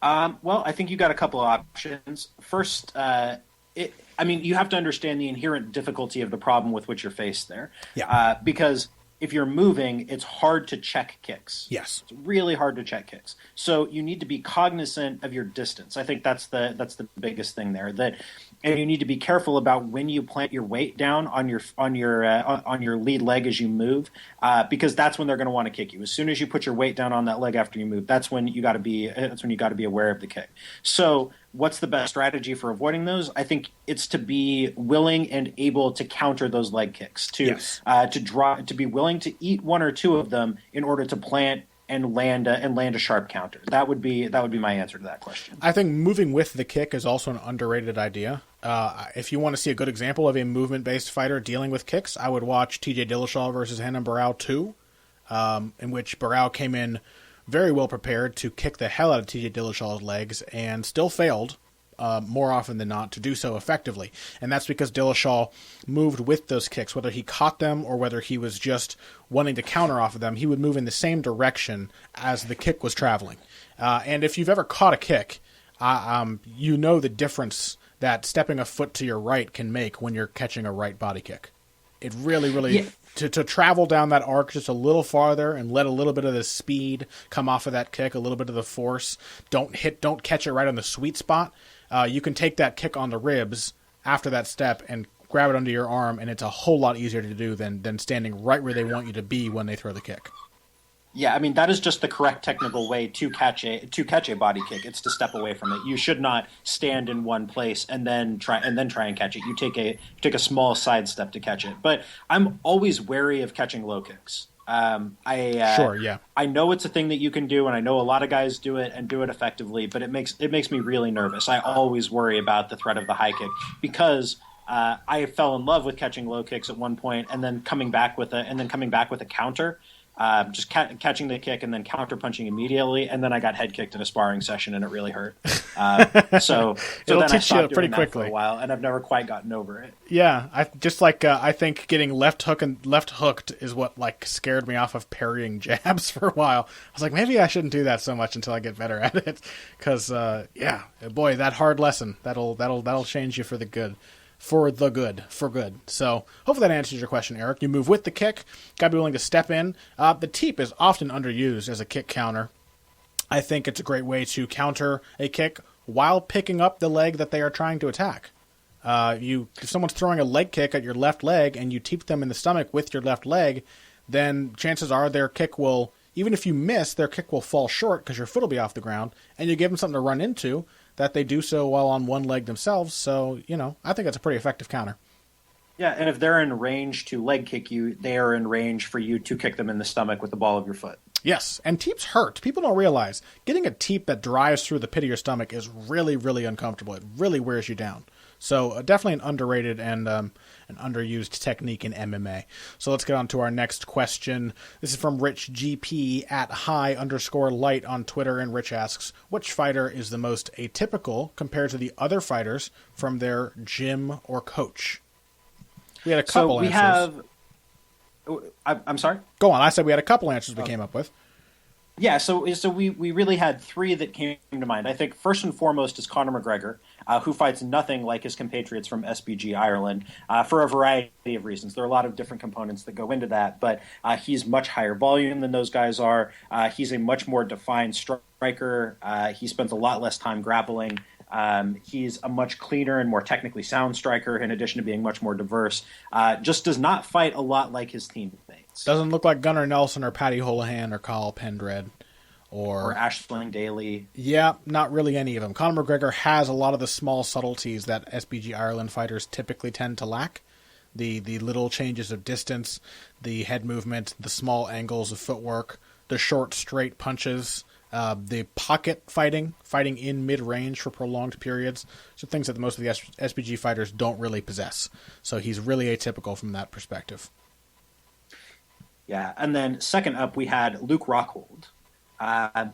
Well, I think you got a couple of options. First, you have to understand the inherent difficulty of the problem with which you're faced there.
Yeah.
Because if you're moving, it's hard to check kicks.
Yes.
It's really hard to check kicks. So you need to be cognizant of your distance. I think that's the biggest thing there. And you need to be careful about when you plant your weight down on your lead leg as you move, because that's when they're going to want to kick you. As soon as you put your weight down on that leg after you move, that's when you got to be aware of the kick. So what's the best strategy for avoiding those? I think it's to be willing and able to counter those leg kicks, to be willing to eat 1 or 2 of them in order to plant and land a sharp counter. That would be my answer to that question.
I think moving with the kick is also an underrated idea. If you want to see a good example of a movement-based fighter dealing with kicks, I would watch T.J. Dillashaw versus Renan Barão 2, in which Barão came in very well prepared to kick the hell out of T.J. Dillashaw's legs and still failed, more often than not, to do so effectively. And that's because Dillashaw moved with those kicks. Whether he caught them or whether he was just wanting to counter off of them, he would move in the same direction as the kick was traveling. And if you've ever caught a kick, you know the difference that stepping a foot to your right can make when you're catching a right body kick. It really to travel down that arc just a little farther and let a little bit of the speed come off of that kick, a little bit of the force. Don't catch it right on the sweet spot. You can take that kick on the ribs after that step and grab it under your arm, and it's a whole lot easier to do than standing right where they want you to be when they throw the kick.
Yeah, I mean, that is just the correct technical way to catch a body kick. It's to step away from it. You should not stand in one place and then try and catch it. You take a small side step to catch it. But I'm always wary of catching low kicks.
Sure, yeah.
I know it's a thing that you can do, and I know a lot of guys do it and do it effectively, but it makes me really nervous. I always worry about the threat of the high kick because I fell in love with catching low kicks at one point and then coming back with a counter. Just catching the kick and then counter punching immediately, and then I got head kicked in a sparring session, and it really hurt. So
it'll
then I
teach you
stopped
pretty
doing that
quickly
for a while, and I've never quite gotten over it.
Yeah, I think getting left hooked is what like scared me off of parrying jabs for a while. I was like, maybe I shouldn't do that so much until I get better at it, because boy, that hard lesson that'll change you for good. So hopefully that answers your question, Eric. You move with the kick. Got to be willing to step in. The teep is often underused as a kick counter. I think it's a great way to counter a kick while picking up the leg that they are trying to attack. If someone's throwing a leg kick at your left leg and you teep them in the stomach with your left leg, then chances are their kick will, even if you miss, their kick will fall short because your foot will be off the ground, and you give them something to run into, that they do so while on one leg themselves. So, I think that's a pretty effective counter.
Yeah, and if they're in range to leg kick you, they are in range for you to kick them in the stomach with the ball of your foot.
Yes, and teeps hurt. People don't realize getting a teep that drives through the pit of your stomach is really, really uncomfortable. It really wears you down. So definitely an underrated and an underused technique in MMA. So let's get on to our next question. This is from Rich GP at @high_light on Twitter, and Rich asks, which fighter is the most atypical compared to the other fighters from their gym or coach? We had a couple answers.
I'm sorry?
Go on. I said we had a couple answers we came up with.
Yeah, so we really had three that came to mind. I think first and foremost is Conor McGregor, who fights nothing like his compatriots from SBG Ireland for a variety of reasons. There are a lot of different components that go into that, but he's much higher volume than those guys are. He's a much more defined striker. He spends a lot less time grappling. He's a much cleaner and more technically sound striker, in addition to being much more diverse. Just does not fight a lot like his teammates.
Doesn't look like Gunnar Nelson or Paddy Holohan or Kyle Pendred or
Ashling Daly.
Yeah, not really any of them. Conor McGregor has a lot of the small subtleties that SBG Ireland fighters typically tend to lack. The little changes of distance, the head movement, the small angles of footwork, the short, straight punches, the pocket fighting in mid-range for prolonged periods. So things that most of the SBG fighters don't really possess. So he's really atypical from that perspective.
Yeah, and then second up we had Luke Rockhold,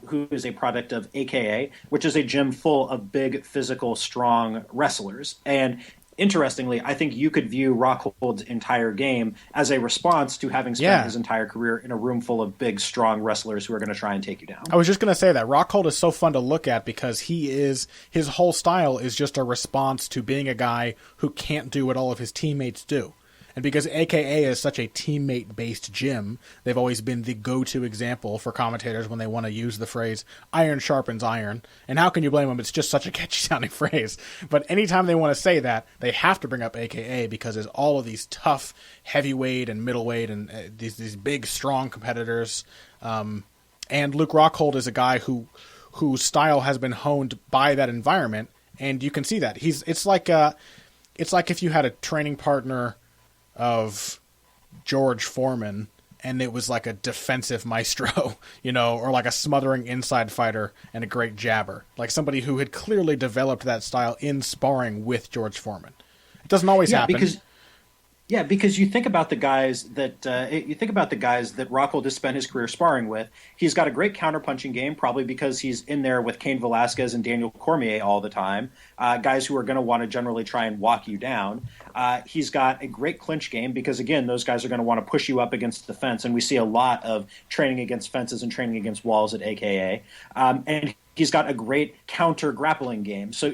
who is a product of AKA, which is a gym full of big, physical, strong wrestlers. And interestingly, I think you could view Rockhold's entire game as a response to having spent his entire career in a room full of big, strong wrestlers who are going to try and take you down. I
was just going to say that. Rockhold is so fun to look at because his whole style is just a response to being a guy who can't do what all of his teammates do. And because AKA is such a teammate-based gym, they've always been the go-to example for commentators when they want to use the phrase, iron sharpens iron. And how can you blame them? It's just such a catchy-sounding phrase. But anytime they want to say that, they have to bring up AKA because there's all of these tough heavyweight and middleweight and these big, strong competitors. And Luke Rockhold is a guy whose style has been honed by that environment, and you can see that. It's like if you had a training partner of George Foreman, and it was like a defensive maestro, or like a smothering inside fighter and a great jabber, like somebody who had clearly developed that style in sparring with George Foreman. It doesn't always happen.
Because you think about the guys that Rockhold has spent his career sparring with. He's got a great counterpunching game, probably because he's in there with Cain Velasquez and Daniel Cormier all the time, guys who are going to want to generally try and walk you down. He's got a great clinch game because, again, those guys are going to want to push you up against the fence, and we see a lot of training against fences and training against walls at AKA. And he's got a great counter grappling game. So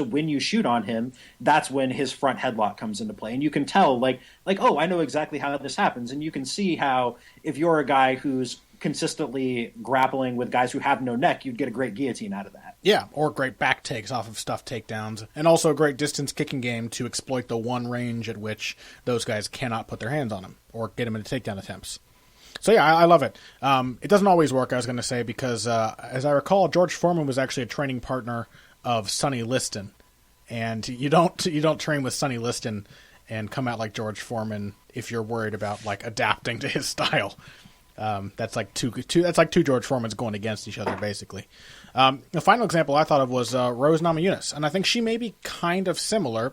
when you shoot on him, that's when his front headlock comes into play, and you can tell like oh, I know exactly how this happens, and you can see how if you're a guy who's consistently grappling with guys who have no neck, you'd get a great guillotine out of that.
Yeah, or great back takes off of stuffed takedowns, and also a great distance kicking game to exploit the one range at which those guys cannot put their hands on him or get him into takedown attempts. So yeah, I love it. It doesn't always work, I was going to say, because as I recall, George Foreman was actually a training partner of Sonny Liston, and you don't train with Sonny Liston and come out like George Foreman if you're worried about like adapting to his style. That's like two George Foremans going against each other, basically. The final example I thought of was Rose Namajunas, and I think she may be kind of similar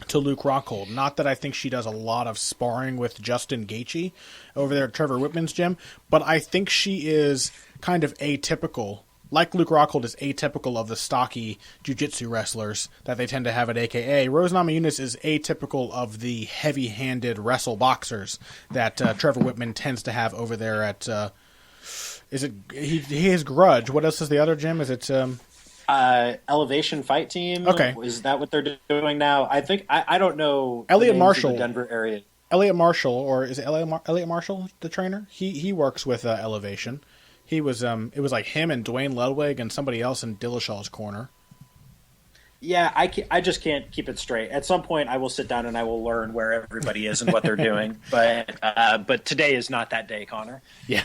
to Luke Rockhold. Not that I think she does a lot of sparring with Justin Gaethje over there at Trevor Whitman's gym, but I think she is kind of atypical. Like Luke Rockhold is atypical of the stocky jiu-jitsu wrestlers that they tend to have at AKA, Rose Namajunas is atypical of the heavy-handed wrestle boxers that Trevor Whitman tends to have over there at... is it he has Grudge? What else is the other gym? Is it...
Elevation Fight Team.
Okay,
is that what they're doing now? I think I don't know.
Elliot Marshall,
the Denver area.
Elliot Marshall, or is it Elliot Marshall the trainer? He works with Elevation. He was it was like him and Dwayne Ludwig and somebody else in Dillashaw's corner.
Yeah, I just can't keep it straight. At some point, I will sit down and I will learn where everybody is and what they're doing. But today is not that day, Connor.
Yeah.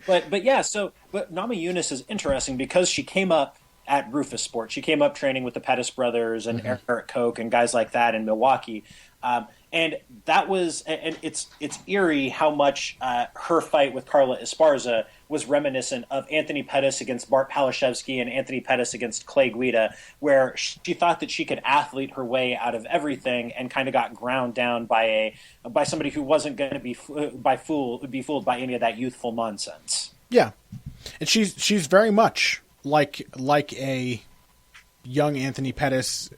But Namajunas is interesting because she came up at Rufus Sports. She came up training with the Pettis brothers and Eric Koch and guys like that in Milwaukee. And that was, and it's eerie how much her fight with Carla Esparza was reminiscent of Anthony Pettis against Bart Palashevsky and Anthony Pettis against Clay Guida, where she thought that she could athlete her way out of everything and kind of got ground down by somebody who wasn't going to be fooled by any of that youthful nonsense.
Yeah, and she's very much like a young Anthony Pettis.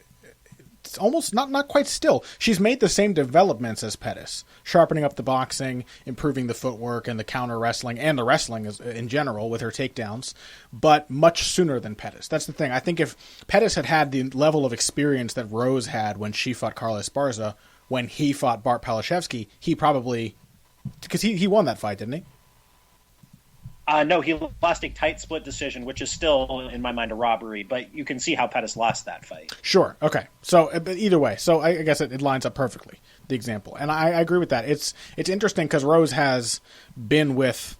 It's almost not quite still. She's made the same developments as Pettis, sharpening up the boxing, improving the footwork and the counter wrestling and the wrestling in general with her takedowns, but much sooner than Pettis. That's the thing. I think if Pettis had the level of experience that Rose had when she fought Carla Esparza, when he fought Bart Palashevsky, he probably, because he won that fight, didn't he?
No, he lost a tight split decision, which is still, in my mind, a robbery. But you can see how Pettis lost that fight.
Sure. Okay. So, but either way, so I guess it lines up perfectly, the example. And I agree with that. It's interesting because Rose has been with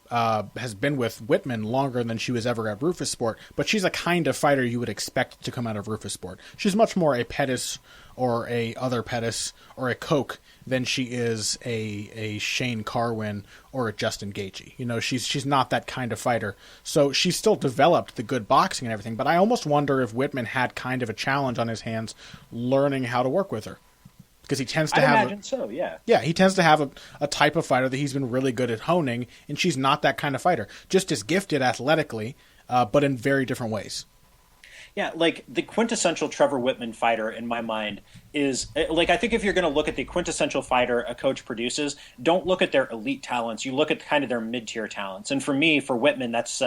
Whitman longer than she was ever at Rufus Sport, but she's a kind of fighter you would expect to come out of Rufus Sport. She's much more a Pettis or a other Pettis or a Koch than she is a Shane Carwin or a Justin Gaethje. You know, she's not that kind of fighter. So she's still developed the good boxing and everything, but I almost wonder if Whitman had kind of a challenge on his hands learning how to work with her. Because he tends to
imagine so, yeah.
Yeah, he tends to have a type of fighter that he's been really good at honing, and she's not that kind of fighter. Just as gifted athletically, but in very different ways.
Yeah, like the quintessential Trevor Whitman fighter, in my mind, is like I think if you're going to look at the quintessential fighter a coach produces, don't look at their elite talents. You look at kind of their mid-tier talents. And for me, for Whitman, that's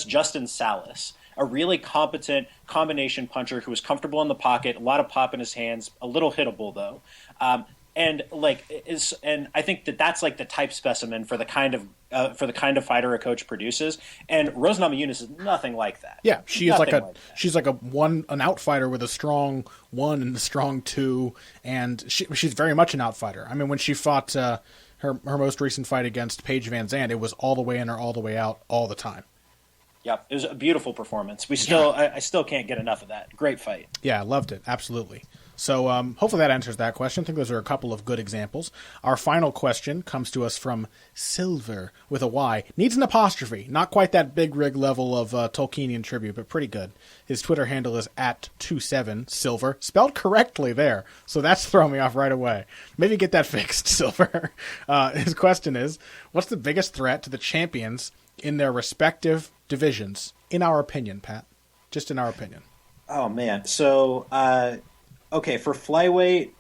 Justin Salas, a really competent combination puncher who was comfortable in the pocket, a lot of pop in his hands, a little hittable though. And I think that's like the type specimen for the kind of fighter a coach produces. And Rose Namajunas is nothing like that.
Yeah, she's like an out fighter with a strong 1 and a strong 2, and she's very much an out fighter. I mean, when she fought her most recent fight against Paige Van Zandt, it was all the way in or all the way out all the time.
Yep, it was a beautiful performance. I still can't get enough of that. Great fight.
Yeah, I loved it. Absolutely. So hopefully that answers that question. I think those are a couple of good examples. Our final question comes to us from Silver with a Y. Needs an apostrophe. Not quite that big rig level of Tolkienian tribute, but pretty good. His Twitter handle is @27Silver. Spelled correctly there. So that's throwing me off right away. Maybe get that fixed, Silver. His question is, what's the biggest threat to the champions in their respective divisions? In our opinion, Pat. Just in our opinion.
Oh, man. So... okay, for flyweight,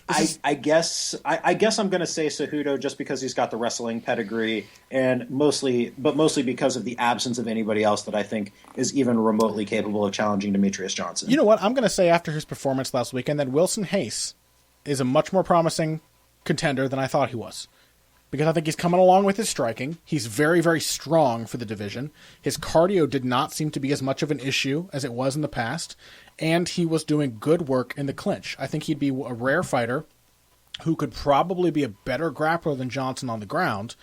I guess I'm going to say Cejudo just because he's got the wrestling pedigree, and mostly because of the absence of anybody else that I think is even remotely capable of challenging Demetrius Johnson.
You know what? I'm going to say after his performance last weekend that Wilson Hayes is a much more promising contender than I thought he was. Because I think he's coming along with his striking. He's very, very strong for the division. His cardio did not seem to be as much of an issue as it was in the past. And he was doing good work in the clinch. I think he'd be a rare fighter who could probably be a better grappler than Johnson on the ground,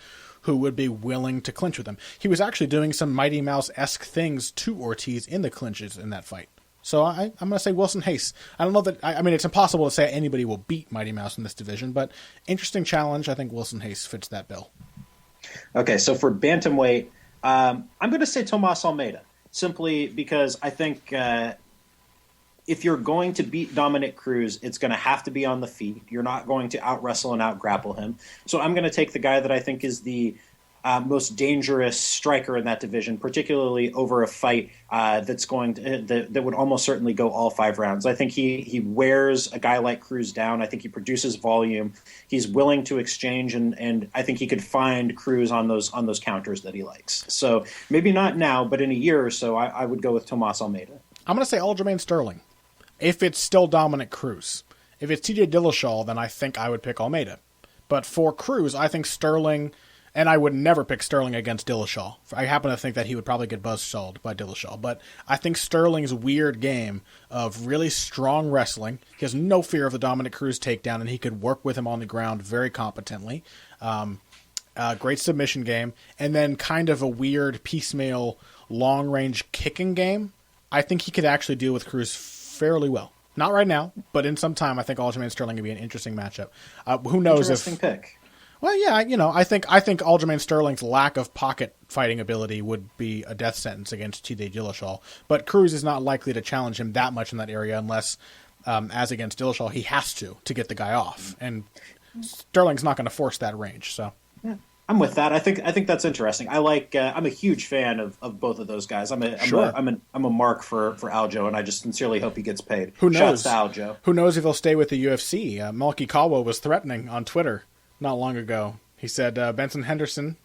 who would be willing to clinch with him. He was actually doing some Mighty Mouse-esque things to Ortiz in the clinches in that fight. So I'm going to say Wilson Hayes. I don't know that... I mean, it's impossible to say anybody will beat Mighty Mouse in this division, but interesting challenge. I think Wilson Hayes fits that bill.
Okay, so for bantamweight, I'm going to say Tomas Almeida, simply because I think if you're going to beat Dominic Cruz, it's going to have to be on the feet. You're not going to out-wrestle and out-grapple him. So I'm going to take the guy that I think is the most dangerous striker in that division, particularly over a fight that's going to, that would almost certainly go all 5 rounds. I think he wears a guy like Cruz down. I think he produces volume. He's willing to exchange, and I think he could find Cruz on those counters that he likes. So maybe not now, but in a year or so, I would go with Tomas Almeida.
I'm going to say Aljamain Sterling, if it's still Dominic Cruz. If it's TJ Dillashaw, then I think I would pick Almeida. But for Cruz, I think Sterling... And I would never pick Sterling against Dillashaw. I happen to think that he would probably get buzzsawed by Dillashaw. But I think Sterling's weird game of really strong wrestling, he has no fear of the Dominic Cruz takedown, and he could work with him on the ground very competently. Great submission game. And then kind of a weird piecemeal long-range kicking game. I think he could actually deal with Cruz fairly well. Not right now, but in some time, I think Aljamain Sterling would be an interesting matchup. Who knows
Interesting pick.
Well, yeah, I think Aljamain Sterling's lack of pocket fighting ability would be a death sentence against TJ Dillashaw. But Cruz is not likely to challenge him that much in that area unless, as against Dillashaw, he has to get the guy off. And Sterling's not going to force that range. So
yeah, I'm with that. I think that's interesting. I like. I'm a huge fan of both of those guys. I'm a mark for Aljo, and I just sincerely hope he gets paid.
Who knows?
Shouts to Aljo.
Who knows if he'll stay with the UFC? Malky Kawa was threatening on Twitter not long ago. He said, Benson Henderson,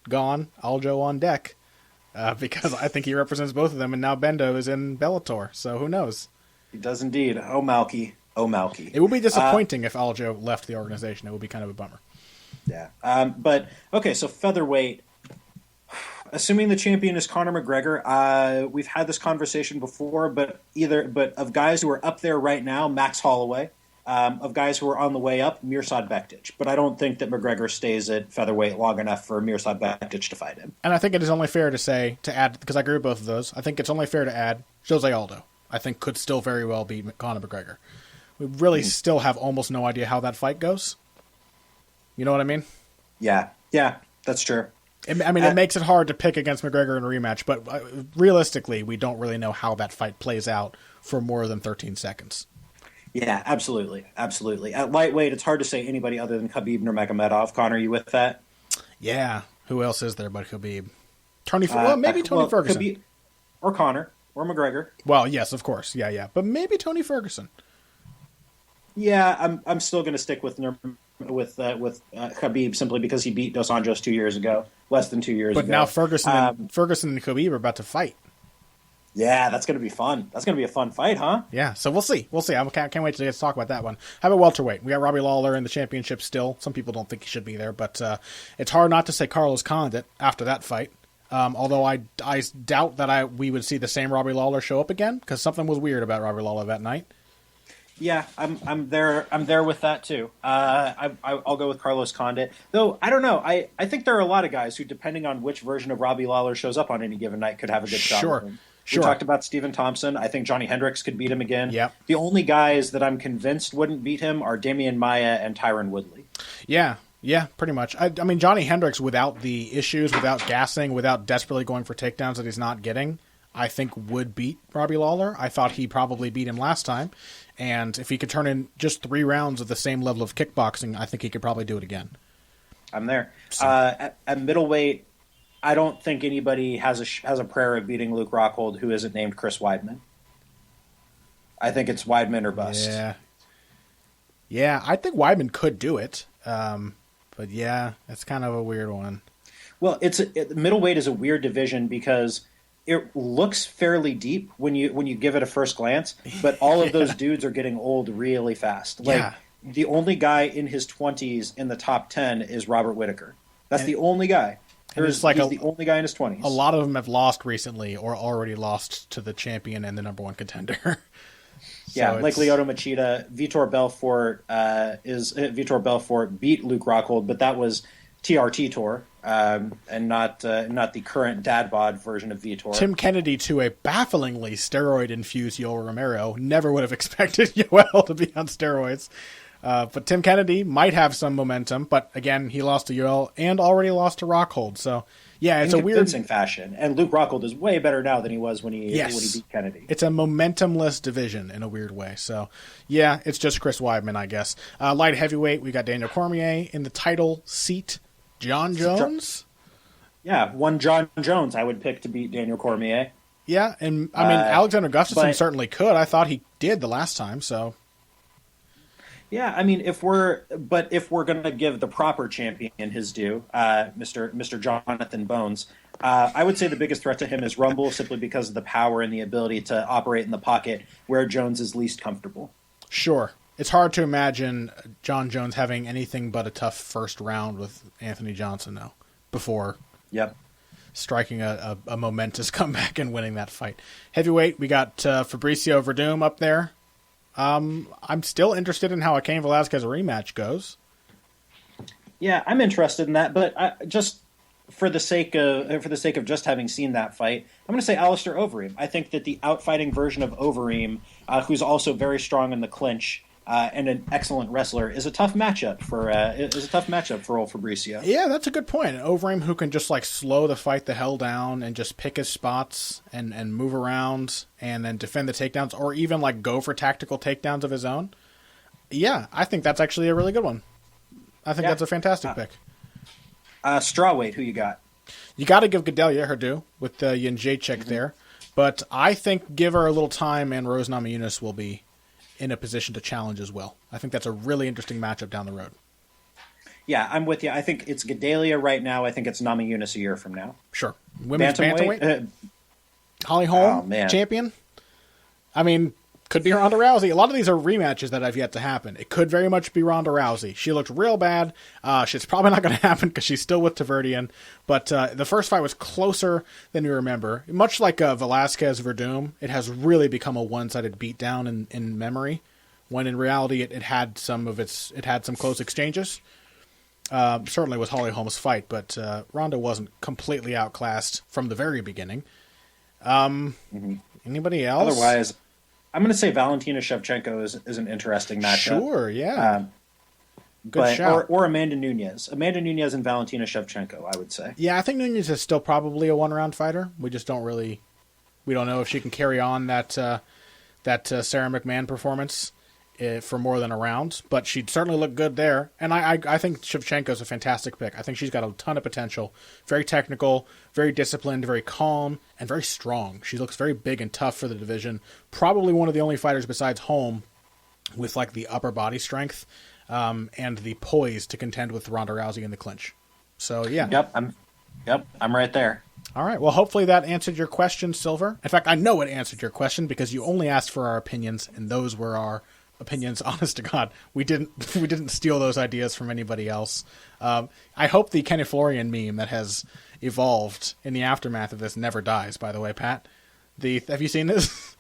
gone, Aljo on deck, because I think he represents both of them, and now Bendo is in Bellator, so who knows?
He does indeed. Oh, Malky. Oh, Malky.
It would be disappointing if Aljo left the organization. It would be kind of a bummer.
Yeah. But, okay, so featherweight, assuming the champion is Conor McGregor, we've had this conversation before, but of guys who are up there right now, Max Holloway. Of guys who are on the way up, Mirsad Bektic. But I don't think that McGregor stays at featherweight long enough for Mirsad Bektic to fight him.
And I think it is only fair to add, because I agree with both of those, I think it's only fair to add Jose Aldo. I think could still very well beat Conor McGregor. We really still have almost no idea how that fight goes. You know what I mean?
Yeah, that's true.
It makes it hard to pick against McGregor in a rematch, but realistically, we don't really know how that fight plays out for more than 13 seconds.
Yeah, absolutely. At lightweight, it's hard to say anybody other than Khabib Nurmagomedov. Connor, you with that?
Yeah. Who else is there but Khabib? Tony Ferguson.
Khabib, or Connor, or McGregor.
Well, yes, of course. Yeah. But maybe Tony Ferguson.
Yeah, I'm still going to stick with Khabib simply because he beat Dos Anjos less than 2 years ago.
But now Ferguson and Khabib are about to fight.
Yeah, that's going to be fun. That's going to be a fun fight, huh?
Yeah, so we'll see. I can't wait to get to talk about that one. How about welterweight? We got Robbie Lawler in the championship still. Some people don't think he should be there, but it's hard not to say Carlos Condit after that fight. Although I doubt that we would see the same Robbie Lawler show up again, because something was weird about Robbie Lawler that night.
Yeah, I'm there with that too. I'll go with Carlos Condit. Though I don't know. I think there are a lot of guys who, depending on which version of Robbie Lawler shows up on any given night, could have a good shot with him.
Sure.
We talked about Stephen Thompson. I think Johnny Hendricks could beat him again.
Yep.
The only guys that I'm convinced wouldn't beat him are Damian Maia and Tyron Woodley.
Yeah, pretty much. I mean, Johnny Hendricks, without the issues, without gassing, without desperately going for takedowns that he's not getting, I think would beat Robbie Lawler. I thought he probably beat him last time. And if he could turn in just 3 rounds of the same level of kickboxing, I think he could probably do it again.
I'm there.
So.
At middleweight, I don't think anybody has a prayer of beating Luke Rockhold who isn't named Chris Weidman. I think it's Weidman or bust.
Yeah. Yeah, I think Weidman could do it. But yeah, it's kind of a weird one.
Well, middleweight is a weird division because it looks fairly deep when you give it a first glance, but all of those dudes are getting old really fast. Like the only guy in his 20s in the top 10 is Robert Whittaker. That's the only guy. He's the only guy in his 20s.
A lot of them have lost recently or already lost to the champion and the number one contender.
Like Lyoto Machida, Vitor Belfort beat Luke Rockhold, but that was TRT tour, and not the current dad bod version of Vitor.
Tim Kennedy to a bafflingly steroid-infused Yoel Romero. Never would have expected Yoel to be on steroids. But Tim Kennedy might have some momentum, but again, he lost to Yoel and already lost to Rockhold. So, yeah, it's a weird...
convincing fashion. And Luke Rockhold is way better now than he was when he beat Kennedy.
It's a momentumless division in a weird way. So, yeah, it's just Chris Weidman, I guess. Light heavyweight, we got Daniel Cormier in the title seat. John Jones?
One John Jones I would pick to beat Daniel Cormier.
Yeah, and I mean, Alexander Gustafsson certainly could. I thought he did the last time, so...
Yeah, I mean, if we're going to give the proper champion his due, Mr. Jonathan Bones, I would say the biggest threat to him is Rumble, simply because of the power and the ability to operate in the pocket where Jones is least comfortable.
Sure. It's hard to imagine John Jones having anything but a tough first round with Anthony Johnson, though, before striking a momentous comeback and winning that fight. Heavyweight, we got Fabricio Verdum up there. I'm still interested in how a Cain Velasquez rematch goes.
Yeah, I'm interested in that, but just for the sake of just having seen that fight, I'm going to say Alistair Overeem. I think that the outfighting version of Overeem, who's also very strong in the clinch and an excellent wrestler, is a tough matchup for old Fabricio.
Yeah, that's a good point. An Overeem who can just like slow the fight the hell down and just pick his spots and move around and then defend the takedowns, or even like go for tactical takedowns of his own. Yeah, I think that's actually a really good one. I think that's a fantastic pick.
Strawweight, who you got?
You got to give Gedalia her due with Jędrzejczyk there, but I think give her a little time and Rose Namajunas will be in a position to challenge as well. I think that's a really interesting matchup down the road.
Yeah, I'm with you. I think it's Gedalia right now. I think it's Namajunas a year from now.
Sure. Women's bantamweight? Holly Holm, champion? I mean, could be Ronda Rousey. A lot of these are rematches that have yet to happen. It could very much be Ronda Rousey. She looked real bad. It's probably not going to happen because she's still with Taverdian. But the first fight was closer than you remember. Much like Velasquez Verdum, it has really become a one-sided beatdown in memory, when in reality it had some close exchanges. Certainly was Holly Holm's fight, but Ronda wasn't completely outclassed from the very beginning. Anybody else?
Otherwise, I'm going to say Valentina Shevchenko is an interesting matchup.
Sure, yeah. Good shout.
Or Amanda Nunes. Amanda Nunes and Valentina Shevchenko, I would say.
Yeah, I think Nunes is still probably a one-round fighter. We just don't know if she can carry on that Sarah McMahon performance for more than a round, but she'd certainly look good there. And I think Shevchenko's a fantastic pick. I think she's got a ton of potential. Very technical, very disciplined, very calm, and very strong. She looks very big and tough for the division. Probably one of the only fighters besides Holm with like the upper body strength and the poise to contend with Ronda Rousey in the clinch. So yeah.
I'm right there.
All right. Well, hopefully that answered your question, Silver. In fact, I know it answered your question because you only asked for our opinions, and those were our opinions. Honest to God, we didn't steal those ideas from anybody else. I hope the Kenny Florian meme that has evolved in the aftermath of this never dies. By the way, Pat, have you seen this?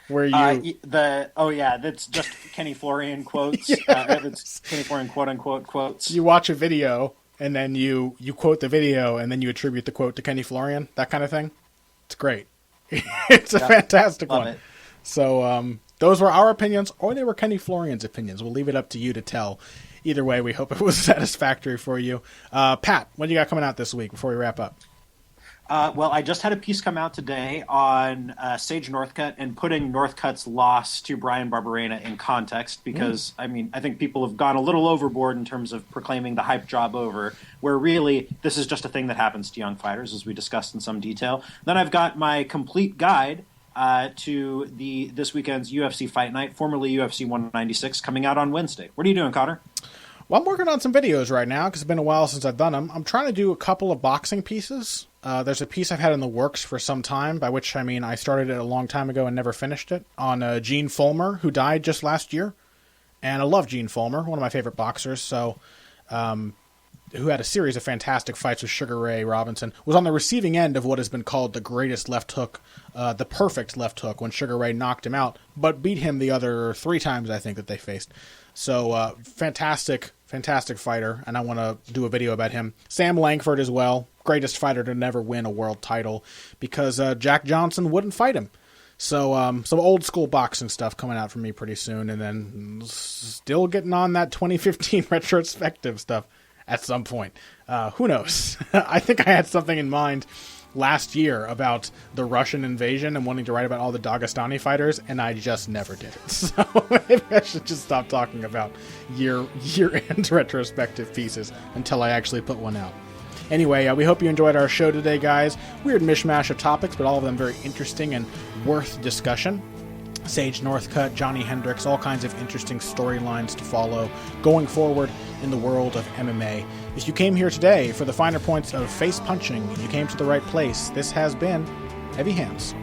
Where you
that's just Kenny Florian quotes. It's Kenny Florian quote unquote quotes.
You watch a video and then you quote the video and then you attribute the quote to Kenny Florian. That kind of thing. It's great. It's a fantastic one. It. So those were our opinions, or they were Kenny Florian's opinions. We'll leave it up to you to tell. Either way, we hope it was satisfactory for you. Pat, what do you got coming out this week before we wrap up?
Well, I just had a piece come out today on Sage Northcutt and putting Northcutt's loss to Brian Barberena in context because, I think people have gone a little overboard in terms of proclaiming the hype job over, where really this is just a thing that happens to young fighters, as we discussed in some detail. Then I've got my complete guide to this weekend's UFC Fight Night, formerly UFC 196, coming out on Wednesday. What are you doing, Connor?
Well, I'm working on some videos right now because it's been a while since I've done them. I'm trying to do a couple of boxing pieces. There's a piece I've had in the works for some time, by which I mean I started it a long time ago and never finished it, on Gene Fulmer, who died just last year. And I love Gene Fulmer, one of my favorite boxers, so who had a series of fantastic fights with Sugar Ray Robinson, was on the receiving end of what has been called the greatest left hook, the perfect left hook, when Sugar Ray knocked him out, but beat him the other 3 times, I think, that they faced. So, fantastic fighter, and I want to do a video about him. Sam Langford as well, greatest fighter to never win a world title, because Jack Johnson wouldn't fight him. So, some old school boxing stuff coming out from me pretty soon, and then still getting on that 2015 retrospective stuff at some point. Who knows? I think I had something in mind last year about the Russian invasion and wanting to write about all the Dagestani fighters, and I just never did it. So maybe I should just stop talking about year-end retrospective pieces until I actually put one out. Anyway, we hope you enjoyed our show today, guys. Weird mishmash of topics, but all of them very interesting and worth discussion. Sage Northcutt, Johnny Hendricks, all kinds of interesting storylines to follow going forward in the world of MMA. If you came here today for the finer points of face punching, you came to the right place. This has been Heavy Hands.